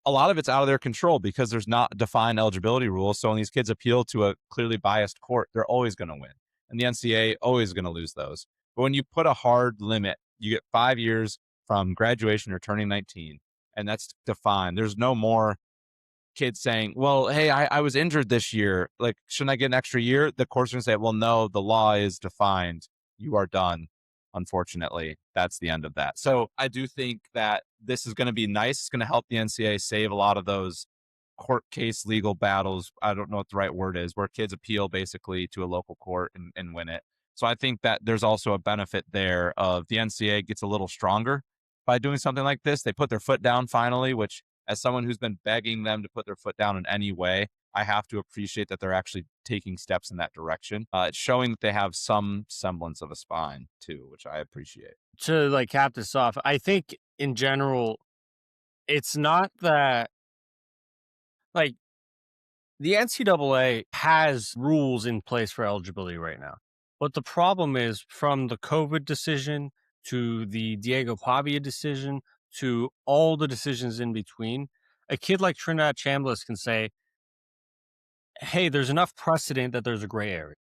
a lot of it's out of their control because there's not defined eligibility rules. So when these kids appeal to a clearly biased court, they're always going to win. And the NCAA always going to lose those. But when you put a hard limit, you get 5 years from graduation or turning 19, and that's defined. There's no more kids saying, well, hey, I was injured this year. Like, shouldn't I get an extra year? The court's going to say, well, no, the law is defined. You are done. Unfortunately, that's the end of that. So I do think that this is going to be nice. It's going to help the NCAA save a lot of those court case legal battles. I don't know what the right word is, where kids appeal basically to a local court and win it. So I think that there's also a benefit there of the NCAA gets a little stronger by doing something like this. They put their foot down finally, which as someone who's been begging them to put their foot down in any way, I have to appreciate that they're actually taking steps in that direction. It's showing that they have some semblance of a spine too, which I appreciate. To like cap this off, I think in general, it's not that like the NCAA has rules in place for eligibility right now. But the problem is from the COVID decision to the Diego Pavia decision to all the decisions in between, a kid like Trinidad Chambliss can say, hey, there's enough precedent that there's a gray area.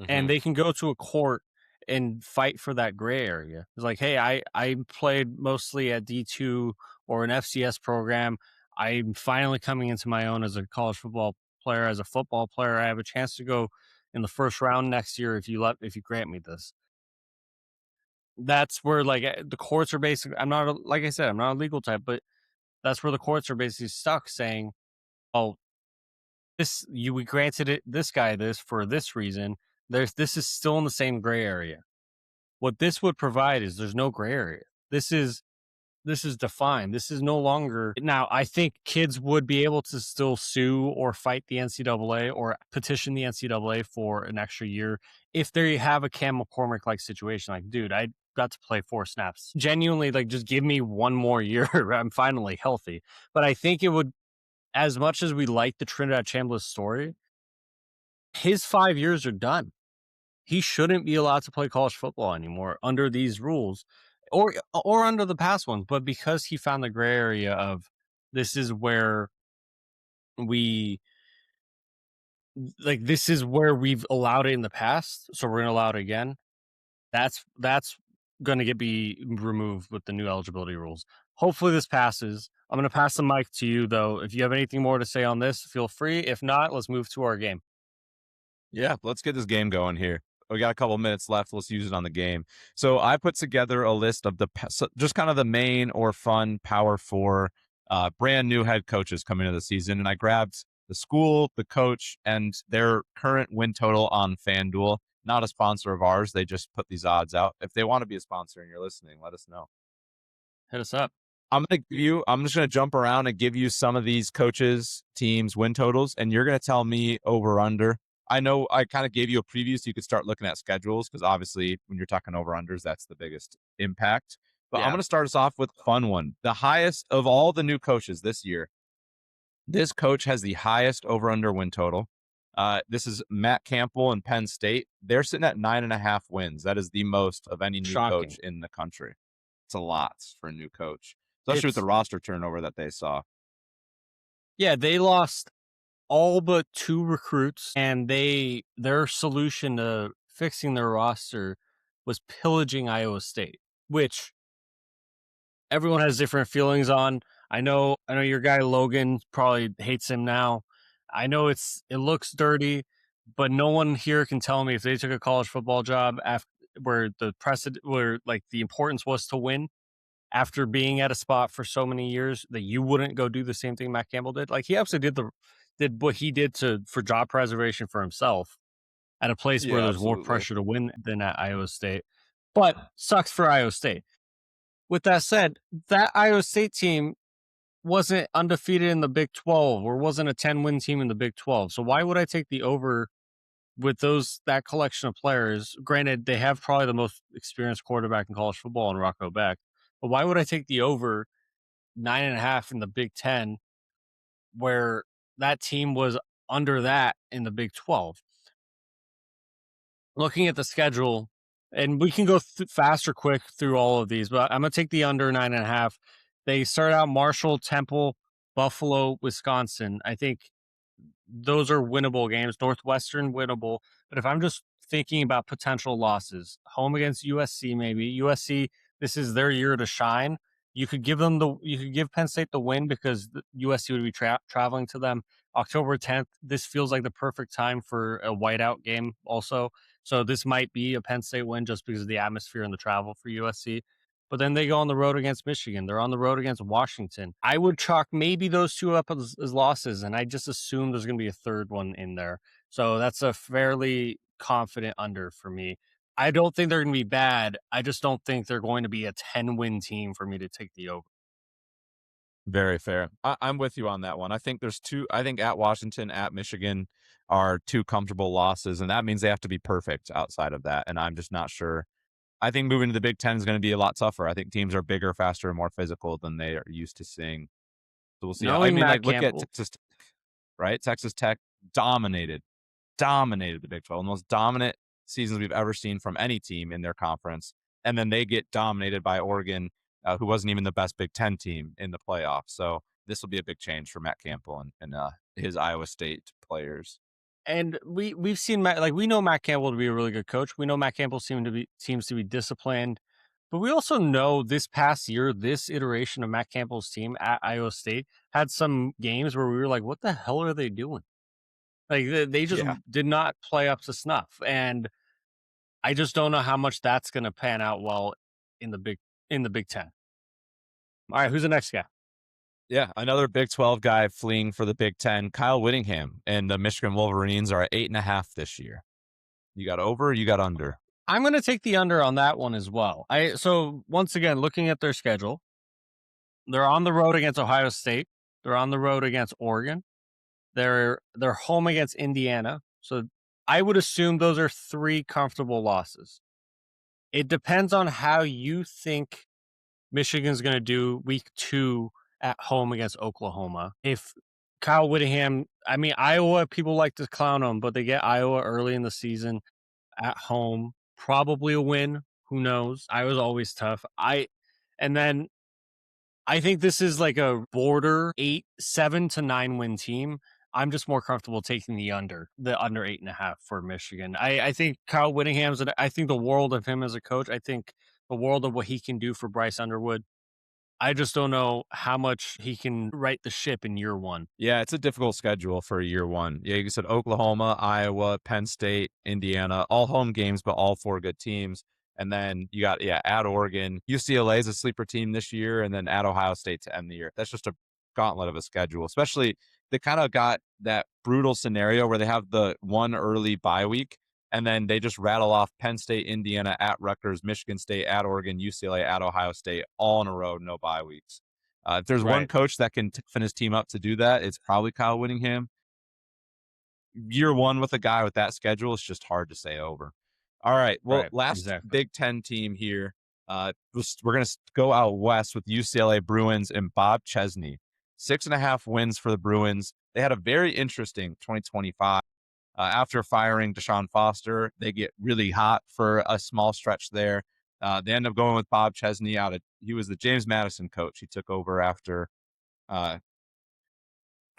And they can go to a court and fight for that gray area. It's like, hey, I played mostly at D2 or an FCS program. I'm finally coming into my own as a college football player, as a football player. I have a chance to go in the first round next year if you grant me this. That's where like the courts are basically. Like I said, I'm not a legal type, but that's where the courts are basically stuck saying, "Oh, we granted this guy this for this reason. This is still in the same gray area." What this would provide is there's no gray area. This is this is defined. This is no longer. Now, I think kids would be able to still sue or fight the NCAA or petition the NCAA for an extra year if they have a Cam McCormick like situation. Like, dude, I got to play 4 snaps. Genuinely, like, just give me one more year. I'm finally healthy. But I think it would, as much as we like the Trinidad Chambliss story, his 5 years are done. He shouldn't be allowed to play college football anymore under these rules or under the past ones. But because he found the gray area of this is where we this is where we've allowed it in the past, so we're gonna allow it again. That's gonna be removed with the new eligibility rules. Hopefully this passes. I'm gonna pass the mic to you though. If you have anything more to say on this, feel free. If not, let's move to our game. Yeah, let's get this game going here. We got a couple minutes left. Let's use it on the game. So I put together a list of just kind of the main or fun Power 4 brand new head coaches coming into the season. And I grabbed the school, the coach, and their current win total on FanDuel. Not a sponsor of ours. They just put these odds out. If they want to be a sponsor and you're listening, let us know. Hit us up. I'm just going to jump around and give you some of these coaches, teams, win totals, and you're going to tell me over under. I know I kind of gave you a preview so you could start looking at schedules because obviously when you're talking over unders, that's the biggest impact. But yeah. I'm going to start us off with a fun one. The highest of all the new coaches this year. This coach has the highest over under win total. This is Matt Campbell in Penn State. They're sitting at 9.5 wins. That is the most of any new coach in the country. It's a lot for a new coach, especially with the roster turnover that they saw. Yeah, they lost all but 2 recruits, and their solution to fixing their roster was pillaging Iowa State, which everyone has different feelings on. I know your guy Logan probably hates him now. I know it looks dirty, but no one here can tell me if they took a college football job where the importance was to win after being at a spot for so many years that you wouldn't go do the same thing Matt Campbell did. Like, he absolutely did what he did for job preservation for himself at a place where there's more pressure to win than at Iowa State. But sucks for Iowa State. With that said, that Iowa State team wasn't undefeated in the Big 12 or wasn't a 10-win team in the Big 12. So why would I take the over with that collection of players? Granted, they have probably the most experienced quarterback in college football in Rocco Beck. But why would I take the over 9.5 in the Big 10 where that team was under that in the Big 12? Looking at the schedule, and we can go fast or quick through all of these, but I'm going to take the under 9.5. They start out Marshall, Temple, Buffalo, Wisconsin. I think those are winnable games. Northwestern, winnable. But if I'm just thinking about potential losses, home against USC, maybe. USC, this is their year to shine. You could give Penn State the win because USC would be traveling to them October 10th. This feels like the perfect time for a whiteout game also. So this might be a Penn State win just because of the atmosphere and the travel for USC. But then they go on the road against Michigan. They're on the road against Washington. I would chalk maybe those 2 up as losses, and I just assume there's going to be a third one in there. So that's a fairly confident under for me. I don't think they're going to be bad. I just don't think they're going to be a 10-win team for me to take the over. Very fair. I'm with you on that one. I think there's 2. I think at Washington, at Michigan are 2 comfortable losses, and that means they have to be perfect outside of that. And I'm just not sure. I think moving to the Big 10 is going to be a lot tougher. I think teams are bigger, faster, and more physical than they are used to seeing. So we'll see. I mean, look at Texas Tech, right? Texas Tech dominated the Big 12, the most dominant seasons we've ever seen from any team in their conference. And then they get dominated by Oregon, who wasn't even the best Big 10 team in the playoffs. So this will be a big change for Matt Campbell and his Iowa State players. And we've seen we know Matt Campbell to be a really good coach. We know Matt Campbell seems to be disciplined, but we also know this past year, this iteration of Matt Campbell's team at Iowa State had some games where we were like, what the hell are they doing? Like they just did not play up to snuff. And I just don't know how much that's going to pan out well in the Big 10. All right, who's the next guy? Yeah, another Big 12 guy fleeing for the Big 10, Kyle Whittingham, and the Michigan Wolverines are at 8.5 this year. You got over, or you got under? I'm going to take the under on that one as well. So once again, looking at their schedule, They're on the road against Ohio State. They're on the road against Oregon. They're home against Indiana. So I would assume those are 3 comfortable losses. It depends on how you think Michigan's going to do week 2 at home against Oklahoma. If Kyle Whittingham, I mean, Iowa, people like to clown them, but they get Iowa early in the season at home. Probably a win. Who knows? Iowa's always tough. And then I think this is like a border 7 to 9 win team. I'm just more comfortable taking the under 8.5 for Michigan. I think Kyle Whittingham's, I think the world of him as a coach. I think the world of what he can do for Bryce Underwood. I just don't know how much he can right the ship in year 1. Yeah, it's a difficult schedule for year 1. Yeah, you said Oklahoma, Iowa, Penn State, Indiana, all home games, but all 4 good teams. And then you got, at Oregon. UCLA is a sleeper team this year, and then at Ohio State to end the year. That's just a gauntlet of a schedule, especially they kind of got that brutal scenario where they have the one early bye week, and then they just rattle off Penn State, Indiana, at Rutgers, Michigan State, at Oregon, UCLA, at Ohio State, all in a row, no bye weeks. If there's one coach that can toughen his team up to do that, it's probably Kyle Whittingham. Year 1 with a guy with that schedule, it's just hard to say over. All right. Well, last Big Ten team here. We're going to go out west with UCLA Bruins and Bob Chesney. 6.5 wins for the Bruins. They had a very interesting 2025. After firing Deshaun Foster, they get really hot for a small stretch there. They end up going with Bob Chesney he was the James Madison coach. He took over after Kurt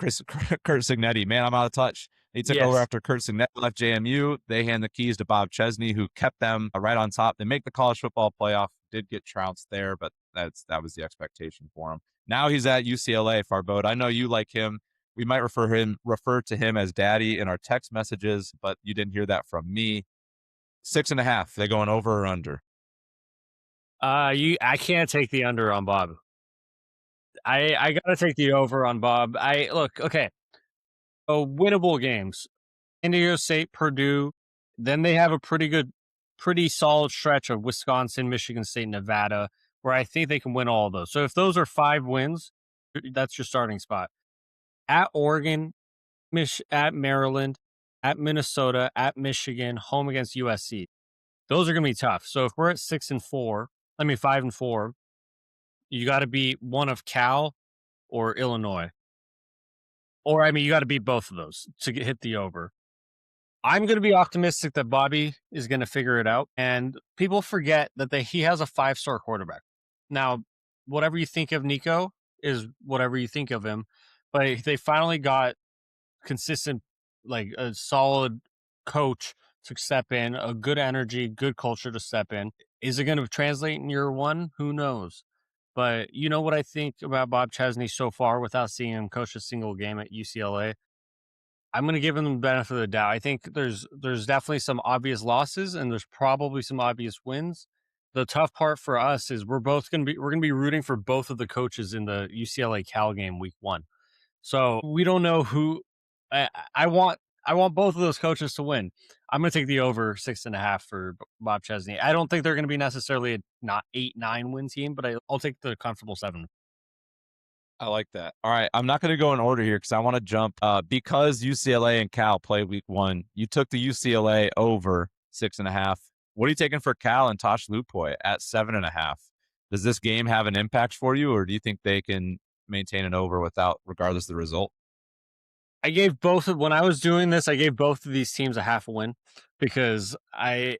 Signetti. Man, I'm out of touch. He took over after Kurt Signetti left JMU. They hand the keys to Bob Chesney, who kept them right on top. They make the college football playoff. Did get trounced there, but that was the expectation for him. Now he's at UCLA, Farbode. I know you like him. We might refer to him as Daddy in our text messages, but you didn't hear that from me. 6.5. They going over or under? I can't take the under on Bob. I gotta take the over on Bob. Okay. So winnable games. San Diego State, Purdue. Then they have a pretty solid stretch of Wisconsin, Michigan State, Nevada, where I think they can win all of those. So if those are 5 wins, that's your starting spot. At Oregon, at Maryland, at Minnesota, at Michigan, home against USC. Those are going to be tough. So if we're at 5 and 4, you got to beat one of Cal or Illinois. Or, you got to beat both of those to hit the over. I'm going to be optimistic that Bobby is going to figure it out. And people forget that he has a 5-star quarterback. Now, whatever you think of Nico is whatever you think of him. But they finally got consistent, like a solid coach to step in, a good energy, good culture to step in. Is it going to translate in year 1? Who knows? But you know what I think about Bob Chesney so far without seeing him coach a single game at UCLA? I'm going to give him the benefit of the doubt. I think there's definitely some obvious losses and there's probably some obvious wins. The tough part for us is we're going to be rooting for both of the coaches in the UCLA Cal game week 1. So we don't know who. I want both of those coaches to win. I'm going to take the over 6.5 for Bob Chesney. I don't think they're going to be necessarily a not 8-9 win team, but I'll take the comfortable 7. I like that. All right. I'm not going to go in order here because I want to jump. Because UCLA and Cal play week 1, you took the UCLA over 6.5. What are you taking for Cal and Tosh Lupoy at 7.5? Does this game have an impact for you, or do you think they can maintain an over regardless of the result? When I was doing this, I gave both of these teams a half a win because I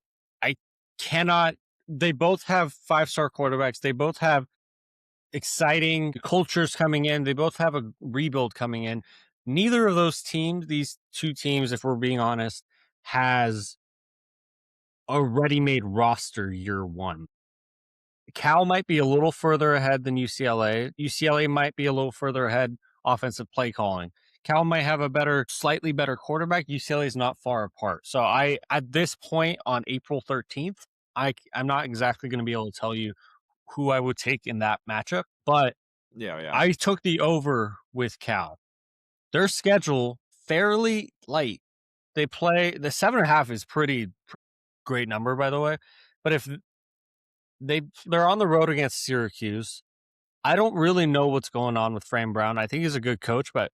cannot. They both have 5-star quarterbacks. They both have exciting cultures coming in. They both have a rebuild coming in. Neither of those teams, these 2 teams, if we're being honest, has a ready-made roster year 1. Cal might be a little further ahead than UCLA. UCLA might be a little further ahead offensive play calling. Cal might have a slightly better quarterback. UCLA is not far apart. So at this point on April 13th, I'm not exactly going to be able to tell you who I would take in that matchup, but I took the over with Cal. Their schedule fairly light. They play the 7.5 is pretty great number, by the way. But if they're on the road against Syracuse, I don't really know what's going on with Fran Brown. I think he's a good coach, but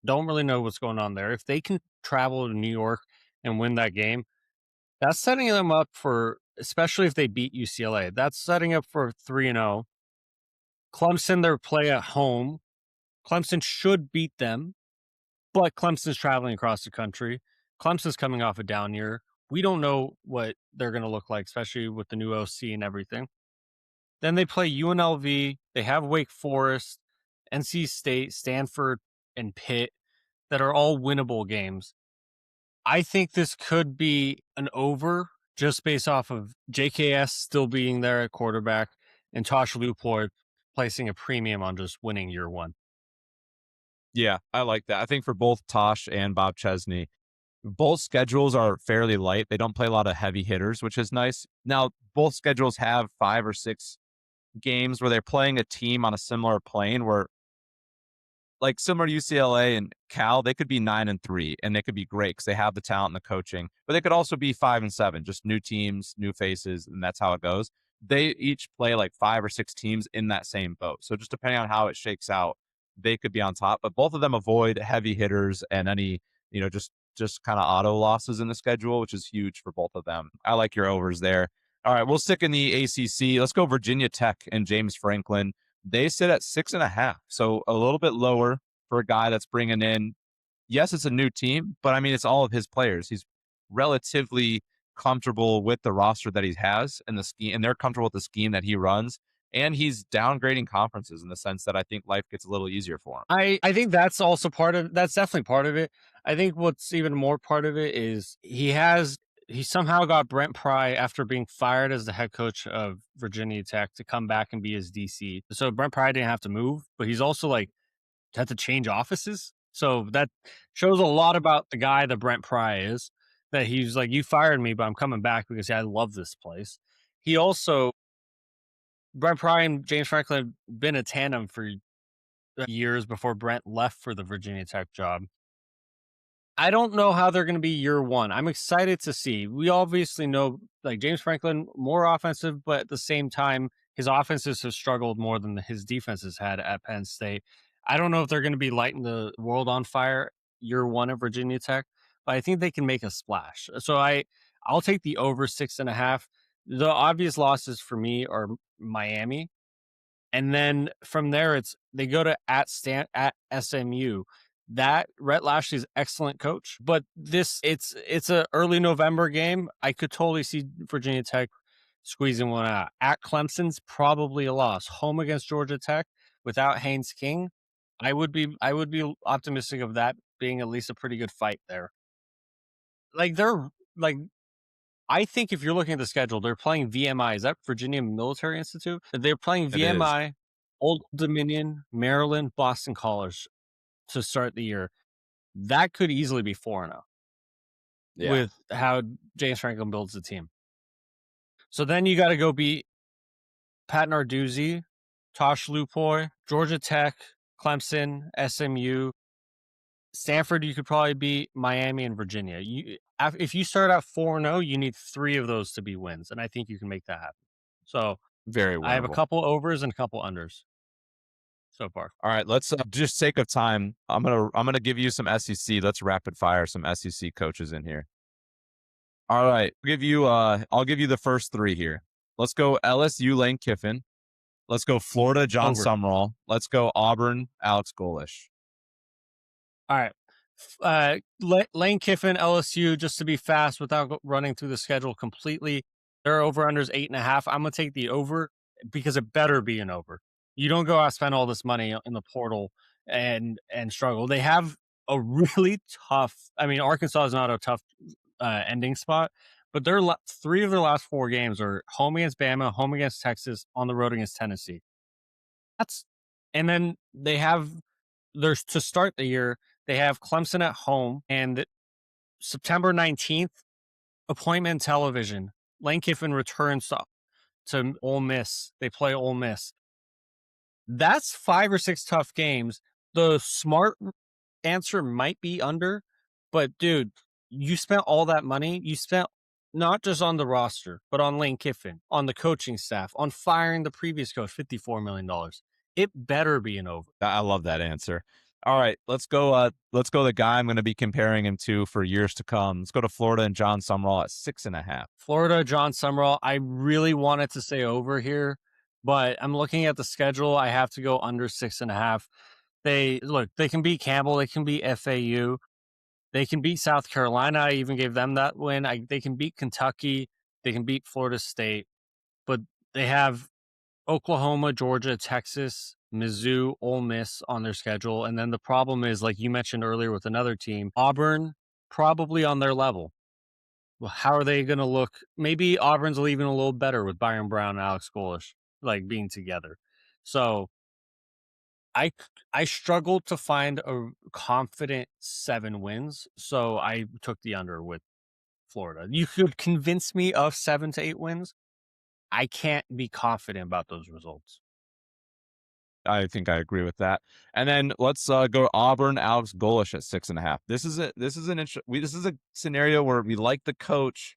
don't really know what's going on there. If they can travel to New York and win that game, that's setting them up for, especially if they beat UCLA, that's setting up for 3-0. Clemson, their play at home. Clemson should beat them, but Clemson's traveling across the country. Clemson's coming off a down year. We don't know what they're going to look like, especially with the new OC and everything. Then they play UNLV. They have Wake Forest, NC State, Stanford, and Pitt that are all winnable games. I think this could be an over just based off of JKS still being there at quarterback and Tosh Luploy placing a premium on just winning year one. Yeah, I like that. I think for both Tosh and Bob Chesney, both schedules are fairly light. They don't play a lot of heavy hitters, which is nice. Now, both schedules have 5 or 6 games where they're playing a team on a similar plane where, like similar to UCLA and Cal, they could be 9-3 and they could be great because they have the talent and the coaching, but they could also be 5-7, just new teams, new faces, and that's how it goes. They each play like 5 or 6 teams in that same boat. So just depending on how it shakes out, they could be on top, but both of them avoid heavy hitters and any, just kind of auto losses in the schedule, which is huge for both of them. I like your overs there. All right, we'll stick in the ACC. Let's go Virginia Tech and James Franklin. They sit at 6.5, so a little bit lower for a guy that's bringing in. Yes, it's a new team, but I mean, it's all of his players. He's relatively comfortable with the roster that he has and the scheme, and they're comfortable with the scheme that he runs. And he's downgrading conferences in the sense that I think life gets a little easier for him. I think that's also that's definitely part of it. I think what's even more part of it is he somehow got Brent Pry after being fired as the head coach of Virginia Tech to come back and be his DC. So Brent Pry didn't have to move, but he's also like had to change offices. So that shows a lot about the guy that Brent Pry is, that he's like, you fired me, but I'm coming back because I love this place. He also, Brent Pry and James Franklin have been a tandem for years before Brent left for the Virginia Tech job. I don't know how they're going to be year one. I'm excited to see. We obviously know like James Franklin, more offensive, but at the same time, his offenses have struggled more than his defenses had at Penn State. I don't know if they're going to be lighting the world on fire year one of Virginia Tech, but I think they can make a splash. So I'll take the over 6.5. The obvious losses for me are Miami. And then from there, they go to at SMU. That Rhett Lashley's excellent coach, but it's a early November game. I could totally see Virginia Tech squeezing one out. At Clemson's probably a loss. Home against Georgia Tech without Haynes King, I would be optimistic of that being at least a pretty good fight there. I think if you're looking at the schedule, they're playing VMI. Is that Virginia Military Institute? They're playing VMI, Old Dominion, Maryland, Boston College to start the year. That could easily be 4-0 with how James Franklin builds the team. So then you got to go beat Pat Narduzzi, Tosh Luploy, Georgia Tech, Clemson, SMU, Stanford. You could probably beat Miami and Virginia. If you start out 4-0, you need 3 of those to be wins, and I think you can make that happen. So very winnable. I have a couple overs and a couple unders so far. All right, let's just sake of time. I'm gonna give you some SEC. Let's rapid fire some SEC coaches in here. All right, I'll give you the first 3 here. Let's go Lsu Lane Kiffin. Let's go Florida Jon Sumrall. Let's go Auburn Alex Golesh. All right. Lane Kiffin, LSU, just to be fast without running through the schedule completely. Their over-unders 8.5. I'm going to take the over because it better be an over. You don't go out and spend all this money in the portal and struggle. They have a really tough, Arkansas is not a tough ending spot, but 3 of their last 4 games are home against Bama, home against Texas, on the road against Tennessee. And then they have, to start the year, they have Clemson at home, and September 19th, appointment television. Lane Kiffin returns to Ole Miss. They play Ole Miss. That's 5 or 6 tough games. The smart answer might be under, but dude, you spent all that money. You spent not just on the roster, but on Lane Kiffin, on the coaching staff, on firing the previous coach, $54 million. it better be an over. I love that answer. All right, let's go. Let's go. The guy I'm going to be comparing him to for years to come. Let's go to Florida and Jon Sumrall at 6.5. Florida, Jon Sumrall. I really wanted to say over here, but I'm looking at the schedule. I have to go under 6.5. They can beat Campbell. They can beat FAU. They can beat South Carolina. I even gave them that win. They can beat Kentucky. They can beat Florida State, but they have Oklahoma, Georgia, Texas, Mizzou, Ole Miss on their schedule. And then the problem is, like you mentioned earlier with another team, Auburn probably on their level. Well, how are they going to look? Maybe Auburn's even a little better with Byron Brown and Alex Golish like being together. So I struggled to find a confident 7 wins. So I took the under with Florida. You could convince me of 7 to 8 wins. I can't be confident about those results. I think I agree with that. And then let's go Auburn, Alex Golish at 6.5. This is a scenario where we like the coach.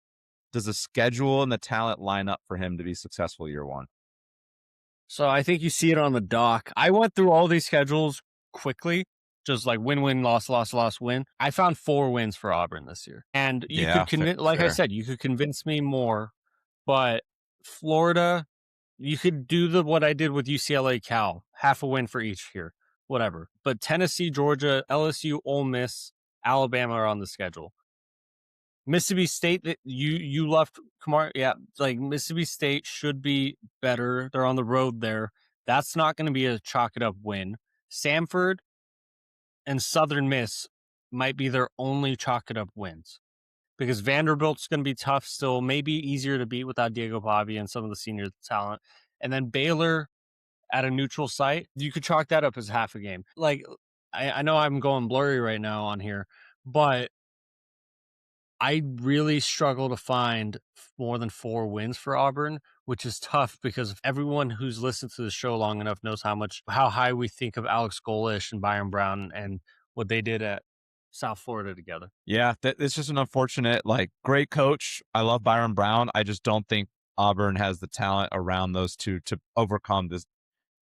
Does the schedule and the talent line up for him to be successful year one? So I think you see it on the doc. I went through all these schedules quickly, just like win, loss, win. I found 4 wins for Auburn this year. And you could convince, like I said, you could convince me more, but Florida, you could do what I did with UCLA, Cal, half a win for each here, whatever. But Tennessee, Georgia, LSU, Ole Miss, Alabama are on the schedule. Mississippi State, that you left Kamar, yeah, like Mississippi State should be better. They're on the road there. That's not going to be a chalk it up win. Samford and Southern Miss might be their only chalk it up wins, because Vanderbilt's going to be tough still, maybe easier to beat without Diego Pavia and some of the senior talent. And then Baylor at a neutral site, you could chalk that up as half a game. Like, I know I'm going blurry right now on here, but I really struggle to find more than 4 wins for Auburn, which is tough because everyone who's listened to the show long enough knows how high we think of Alex Golish and Byron Brown and what they did at South Florida together. Yeah, it's just an unfortunate, great coach. I love Byron Brown. I just don't think Auburn has the talent around those two to overcome this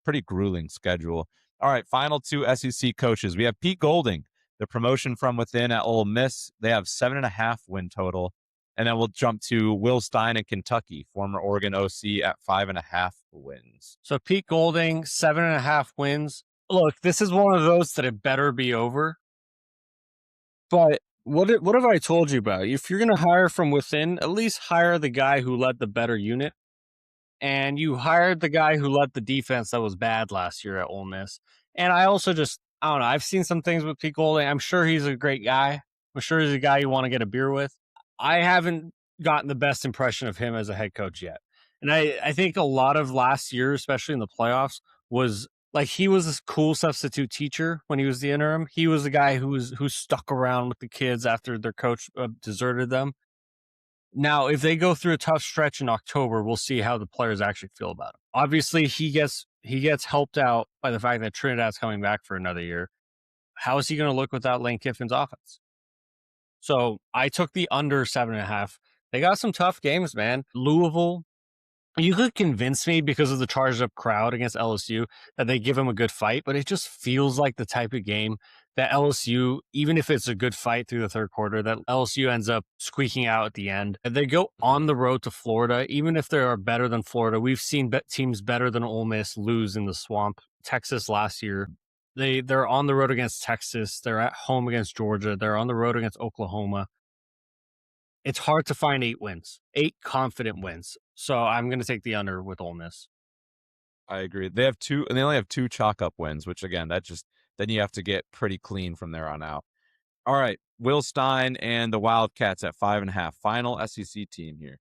pretty grueling schedule. All right, final 2 SEC coaches. We have Pete Golding, the promotion from within at Ole Miss. They have 7.5 win total. And then we'll jump to Will Stein in Kentucky, former Oregon OC at 5.5 wins. So Pete Golding, 7.5 wins. Look, this is one of those that it better be over. But what have I told you about? If you're going to hire from within, at least hire the guy who led the better unit. And you hired the guy who led the defense that was bad last year at Ole Miss. And I also I don't know, I've seen some things with Pete Golding. I'm sure he's a great guy. I'm sure he's a guy you want to get a beer with. I haven't gotten the best impression of him as a head coach yet. And I think a lot of last year, especially in the playoffs, was like he was this cool substitute teacher when he was the interim. He was the guy who stuck around with the kids after their coach deserted them. Now, if they go through a tough stretch in October, we'll see how the players actually feel about him. Obviously, he gets helped out by the fact that Trinidad's coming back for another year. How is he going to look without Lane Kiffin's offense? So I took the under 7.5. They got some tough games, man. Louisville, you could convince me because of the charged up crowd against LSU that they give him a good fight, but it just feels like the type of game that LSU, even if it's a good fight through the third quarter, that LSU ends up squeaking out at the end. And they go on the road to Florida, even if they are better than Florida. We've seen teams better than Ole Miss lose in the swamp. Texas last year, they're on the road against Texas. They're at home against Georgia. They're on the road against Oklahoma. It's hard to find 8 wins, 8 confident wins. So I'm going to take the under with Ole Miss. I agree. They have 2, and they only have 2 chalk up wins, which again, then you have to get pretty clean from there on out. All right, Will Stein and the Wildcats at 5.5. Final SEC team here.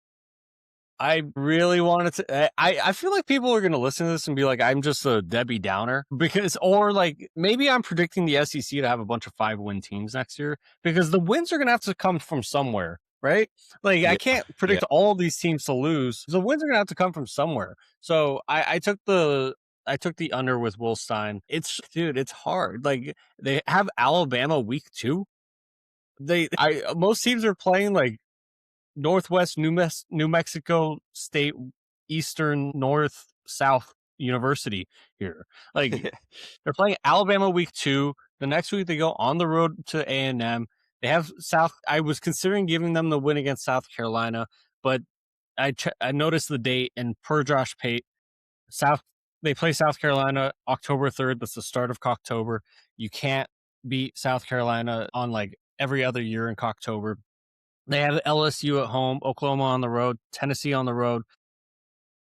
I really wanted to. I feel like people are going to listen to this and be like, I'm just a Debbie Downer or like maybe I'm predicting the SEC to have a bunch of 5-win teams next year because the wins are going to have to come from somewhere. Right? Like, yeah, I can't predict all these teams to lose. The wins are going to have to come from somewhere. So I took the under with Will Stein. It's hard. Like, they have Alabama week 2. Most teams are playing like Northwest New Mexico State, Eastern, North, South University here. Like they're playing Alabama week 2. The next week they go on the road to A&M. They have I was considering giving them the win against South Carolina, but I noticed the date, and per Josh Pate, they play South Carolina October 3rd. That's the start of October. You can't beat South Carolina on like every other year in October. They have LSU at home, Oklahoma on the road, Tennessee on the road,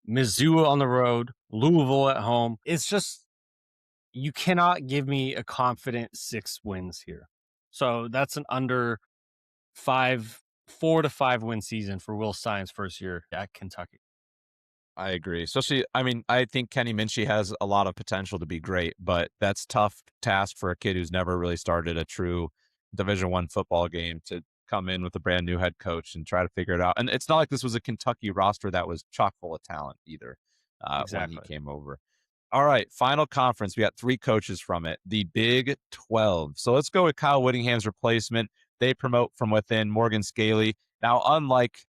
Mizzou on the road, Louisville at home. It's just, you cannot give me a confident 6 wins here. So that's an under 4 to 5 win season for Will Stein's first year at Kentucky. I agree. Especially, I mean, I think Kenny Minchie has a lot of potential to be great, but that's tough task for a kid who's never really started a true Division I football game to come in with a brand new head coach and try to figure it out. And it's not like this was a Kentucky roster that was chock full of talent either when he came over. All right, final conference. We got 3 coaches from it, the Big 12. So let's go with Kyle Whittingham's replacement. They promote from within, Morgan Scaley. Now, unlike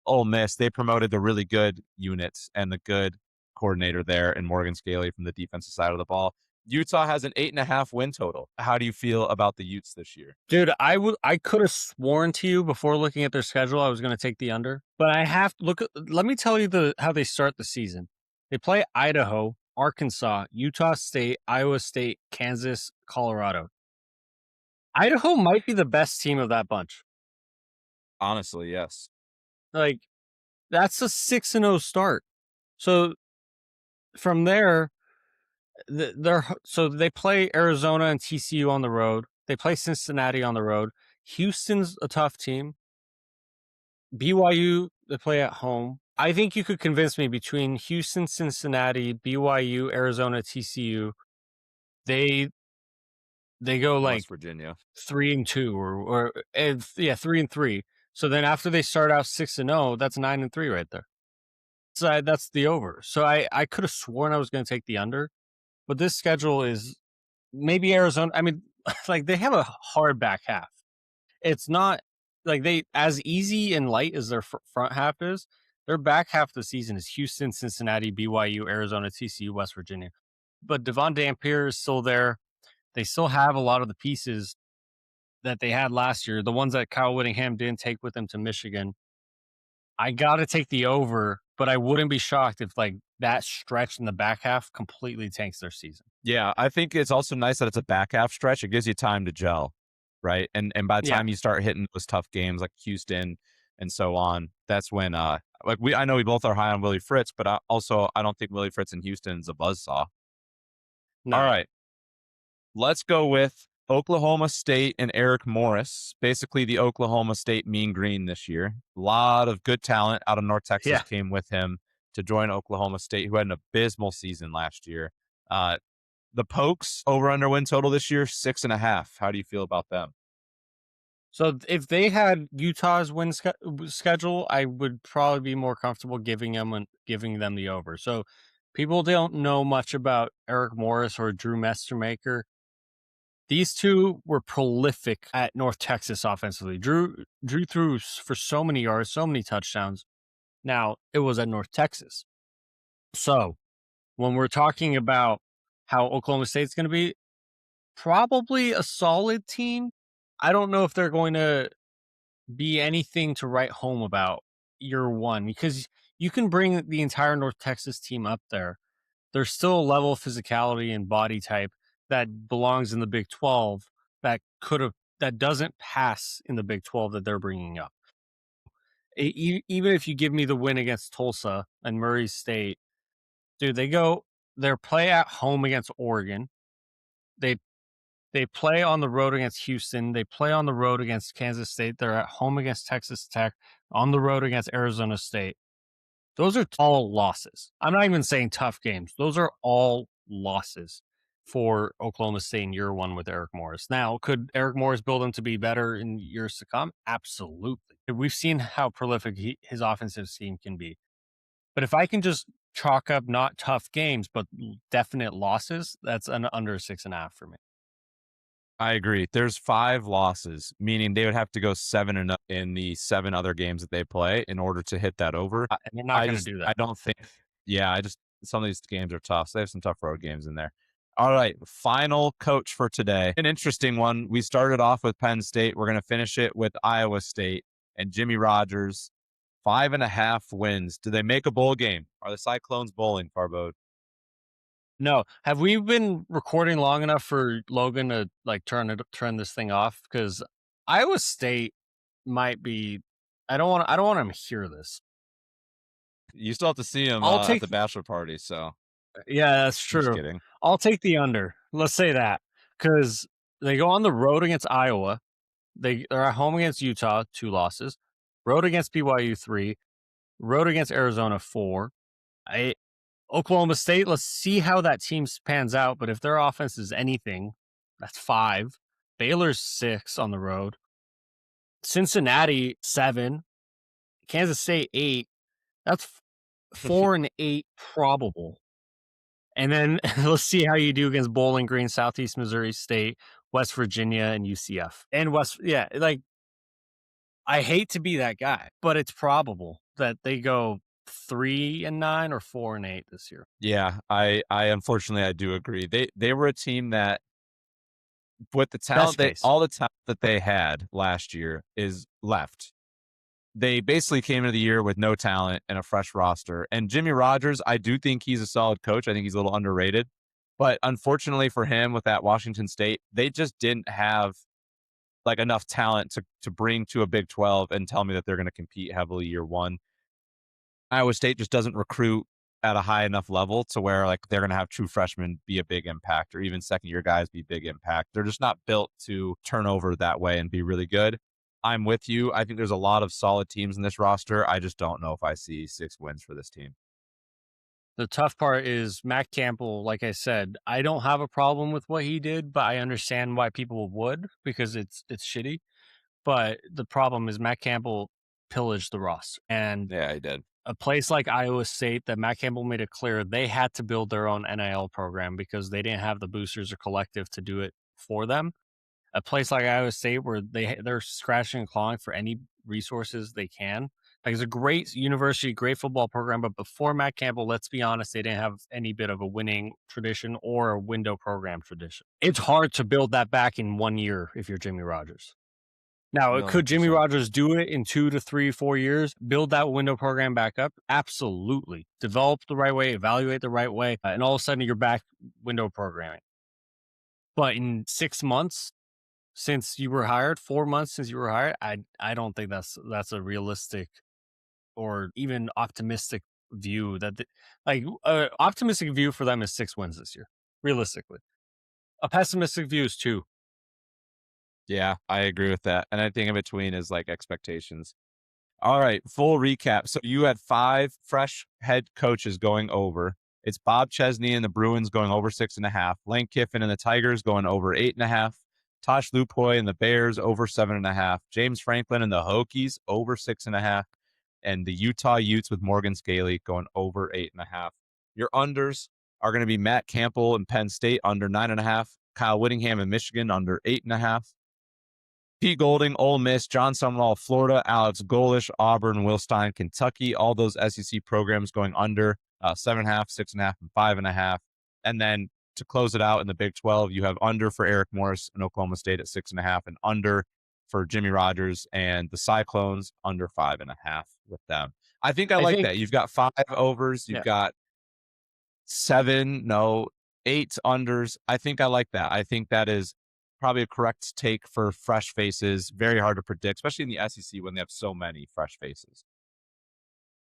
Ole Miss, they promoted the really good units and the good coordinator there in Morgan Scaley from the defensive side of the ball. Utah has an 8.5 win total. How do you feel about the Utes this year? Dude, I could have sworn to you before looking at their schedule I was going to take the under, but I have to let me tell you how they start the season. They play Idaho, Arkansas, Utah State, Iowa State, Kansas, Colorado. Idaho might be the best team of that bunch. Honestly, yes. Like, that's a 6-0 start. So from there, they play Arizona and TCU on the road. They play Cincinnati on the road. Houston's a tough team. BYU, they play at home. I think you could convince me between Houston, Cincinnati, BYU, Arizona, TCU, they go like West Virginia 3-2 or 3-3. So then after they start out 6-0, that's 9-3 right there. So that's the over. So I could have sworn I was going to take the under, but this schedule is maybe Arizona. I mean, like they have a hard back half. It's not like they as easy and light as their front half is. Their back half of the season is Houston, Cincinnati, BYU, Arizona, TCU, West Virginia. But Devon Dampier is still there. They still have a lot of the pieces that they had last year, the ones that Kyle Whittingham didn't take with him to Michigan. I got to take the over, but I wouldn't be shocked if like that stretch in the back half completely tanks their season. Yeah, I think it's also nice that it's a back half stretch. It gives you time to gel, right? And by the time you start hitting those tough games like Houston and so on, that's when I know we both are high on Willie Fritz, but I don't think Willie Fritz in Houston is a buzzsaw. No. All right, let's go with Oklahoma State and Eric Morris. Basically, the Oklahoma State Mean Green this year. A lot of good talent out of North Texas came with him to join Oklahoma State, who had an abysmal season last year. The Pokes over under win total this year 6.5. How do you feel about them? So if they had Utah's win schedule, I would probably be more comfortable giving them the over. So people don't know much about Eric Morris or Drew Mestermaker. These two were prolific at North Texas offensively. Drew threw for so many yards, so many touchdowns. Now, it was at North Texas. So when we're talking about how Oklahoma State's going to be, probably a solid team. I don't know if they're going to be anything to write home about year one, because you can bring the entire North Texas team up there. There's still a level of physicality and body type that belongs in the Big 12 that doesn't pass in the Big 12 that they're bringing up. Even if you give me the win against Tulsa and Murray State, dude, they play at home against Oregon. They play on the road against Houston. They play on the road against Kansas State. They're at home against Texas Tech, on the road against Arizona State. Those are all losses. I'm not even saying tough games. Those are all losses for Oklahoma State in year one with Eric Morris. Now, could Eric Morris build them to be better in years to come? Absolutely. We've seen how prolific his offensive scheme can be. But if I can just chalk up not tough games, but definite losses, that's an under 6.5 for me. I agree. There's 5 losses, meaning they would have to go 7-0 in the 7 other games that they play in order to hit that over. And they're not going to do that. I don't think. Yeah, some of these games are tough. So they have some tough road games in there. All right, final coach for today. An interesting one. We started off with Penn State. We're going to finish it with Iowa State and Jimmy Rogers. 5.5 wins. Do they make a bowl game? Are the Cyclones bowling, Farbode? No. Have we been recording long enough for Logan to like turn this thing off? Because Iowa State might be. I don't want him to hear this. You still have to see him at the bachelor party, so. Yeah, that's true. Just kidding. I'll take the under. Let's say that, because they go on the road against Iowa. They're at home against Utah, 2 losses. Road against BYU, 3. Road against Arizona, 4. Oklahoma State, let's see how that team pans out. But if their offense is anything, that's 5. Baylor's 6 on the road. Cincinnati, 7. Kansas State, 8. That's 4 and 8 probable. And then let's see how you do against Bowling Green, Southeast Missouri State, West Virginia, and UCF. And I hate to be that guy, but it's probable that they go 3-9 or 4-8 this year. Yeah, I unfortunately I do agree. They were a team that, with the talent, all the talent that they had last year is left. They basically came into the year with no talent and a fresh roster. And Jimmy Rogers, I do think he's a solid coach. I think he's a little underrated. But unfortunately for him, with that Washington State, they just didn't have like enough talent to bring to a Big 12 and tell me that they're going to compete heavily year one. Iowa State just doesn't recruit at a high enough level to where like they're going to have true freshmen be a big impact, or even second-year guys be big impact. They're just not built to turn over that way and be really good. I'm with you. I think there's a lot of solid teams in this roster. I just don't know if I see 6 wins for this team. The tough part is Mack Campbell, like I said, I don't have a problem with what he did, but I understand why people would, because it's shitty. But the problem is Mack Campbell pillaged the roster. And yeah, he did. A place like Iowa State, that Mack Campbell made it clear they had to build their own NIL program because they didn't have the boosters or collective to do it for them. A place like Iowa State where they're scratching and clawing for any resources they can. Like, it's a great university, great football program, but before Matt Campbell, let's be honest, they didn't have any bit of a winning tradition or a window program tradition. It's hard to build that back in 1 year if you're Jimmy Rogers. Now, could Jimmy Rogers do it in 2 to 3, 4 years? Build that window program back up? Absolutely. Develop the right way, evaluate the right way, and all of a sudden you're back window programming. But in 6 months, since you were hired, 4 months since you were hired, I don't think that's a realistic or even optimistic view. Optimistic view for them is 6 wins this year, realistically. A pessimistic view is 2. Yeah, I agree with that. And I think in between is like expectations. All right, full recap. So you had 5 fresh head coaches going over. It's Bob Chesney and the Bruins going over 6.5. Lane Kiffin and the Tigers going over 8.5. Tosh Lupoy and the Bears over 7.5. James Franklin and the Hokies over 6.5. And the Utah Utes with Morgan Scaley going over 8.5. Your unders are going to be Matt Campbell and Penn State under 9.5. Kyle Whittingham and Michigan under 8.5. Pete Golding, Ole Miss, Jon Sumrall, Florida, Alex Golish, Auburn, Wilstein, Kentucky, all those SEC programs going under 7.5, 6.5, and 5.5. And then to close it out in the Big 12, you have under for Eric Morris and Oklahoma State at 6.5, and under for Jimmy Rogers and the Cyclones under 5.5 with them. I think I like that. You've got 5 overs. You've got 8 unders. I think I like that. I think that is probably a correct take for fresh faces. Very hard to predict, especially in the SEC when they have so many fresh faces.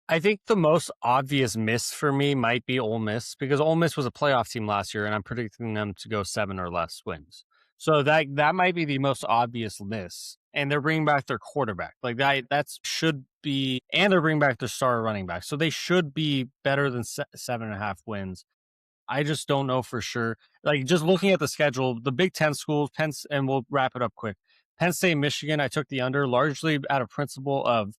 I think the most obvious miss for me might be Ole Miss, because Ole Miss was a playoff team last year, and I'm predicting them to go 7 or less wins. So that might be the most obvious miss. And they're bringing back their quarterback. Like that should be, and they're bringing back their star running back. So they should be better than 7.5 wins. I just don't know for sure. Like, just looking at the schedule, the Big Ten schools, and we'll wrap it up quick. Penn State, Michigan, I took the under largely out of principle of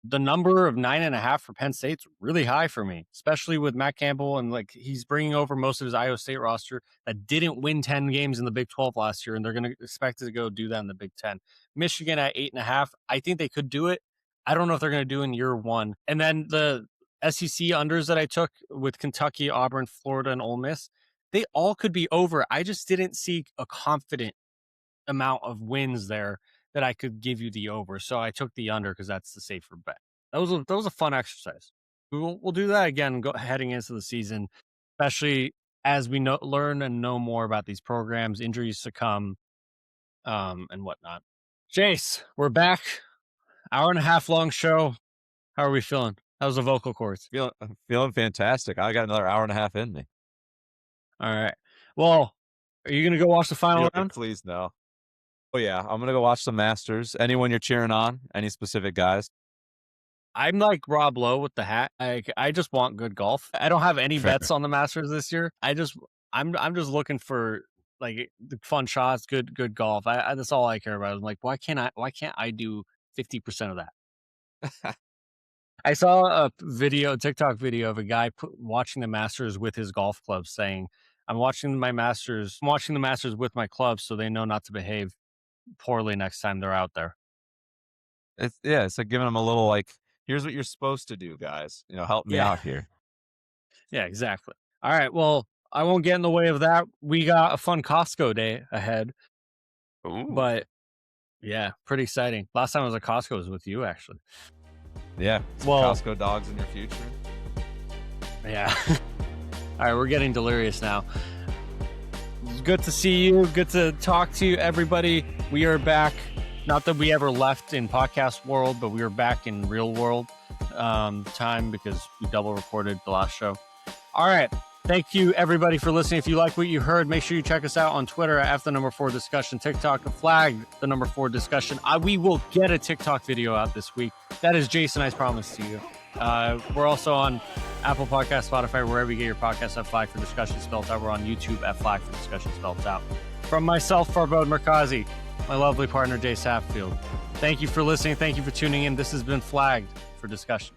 the number of 9.5 for Penn State's really high for me, especially with Matt Campbell, and like he's bringing over most of his Iowa State roster that didn't win 10 games in the Big 12 last year, and they're going to expect to go do that in the Big 10. Michigan at 8.5, I think they could do it. I don't know if they're going to do it in year one. And then the SEC unders that I took with Kentucky, Auburn, Florida, and Ole Miss, they all could be over. I just didn't see a confident amount of wins there that I could give you the over. So I took the under because that's the safer bet. That was a fun exercise. We'll do that again heading into the season, especially as we learn and know more about these programs, injuries to come, and whatnot. Jace, we're back. Hour and a half long show. How are we feeling? How's the vocal cords? Feeling fantastic. I got another hour and a half in me. All right. Well, are you going to go watch the final round? Please no. Oh yeah, I'm going to go watch the Masters. Anyone you're cheering on? Any specific guys? I'm like Rob Lowe with the hat. I just want good golf. I don't have any bets on the Masters this year. I'm just looking for like the fun shots, good golf. That's all I care about. I'm like, why can't I do 50% of that? I saw a TikTok video of a guy watching the Masters with his golf clubs saying, I'm watching the Masters with my clubs so they know not to behave poorly next time they're out there. It's like giving them a little like, here's what you're supposed to do, guys. Help me out here. Yeah, exactly. All right. Well, I won't get in the way of that. We got a fun Costco day ahead. Ooh. But yeah, pretty exciting. Last time I was at Costco was with you, actually. Yeah. Well, Costco dogs in your future. Yeah. All right. We're getting delirious now. It's good to see you. Good to talk to you, everybody. We are back. Not that we ever left in podcast world, but we were back in real world time because we double recorded the last show. All right. Thank you, everybody, for listening. If you like what you heard, make sure you check us out on Twitter at @4discussion, TikTok, @4discussion. We will get a TikTok video out this week. That is Jason, I promise to you. We're also on Apple Podcasts, Spotify, wherever you get your podcasts at Flag for Discussion spelled out. We're on YouTube at Flag for Discussion spelled out. From myself, Farbod Merkazi, my lovely partner, Jay Safffield. Thank you for listening. Thank you for tuning in. This has been Flagged for Discussion.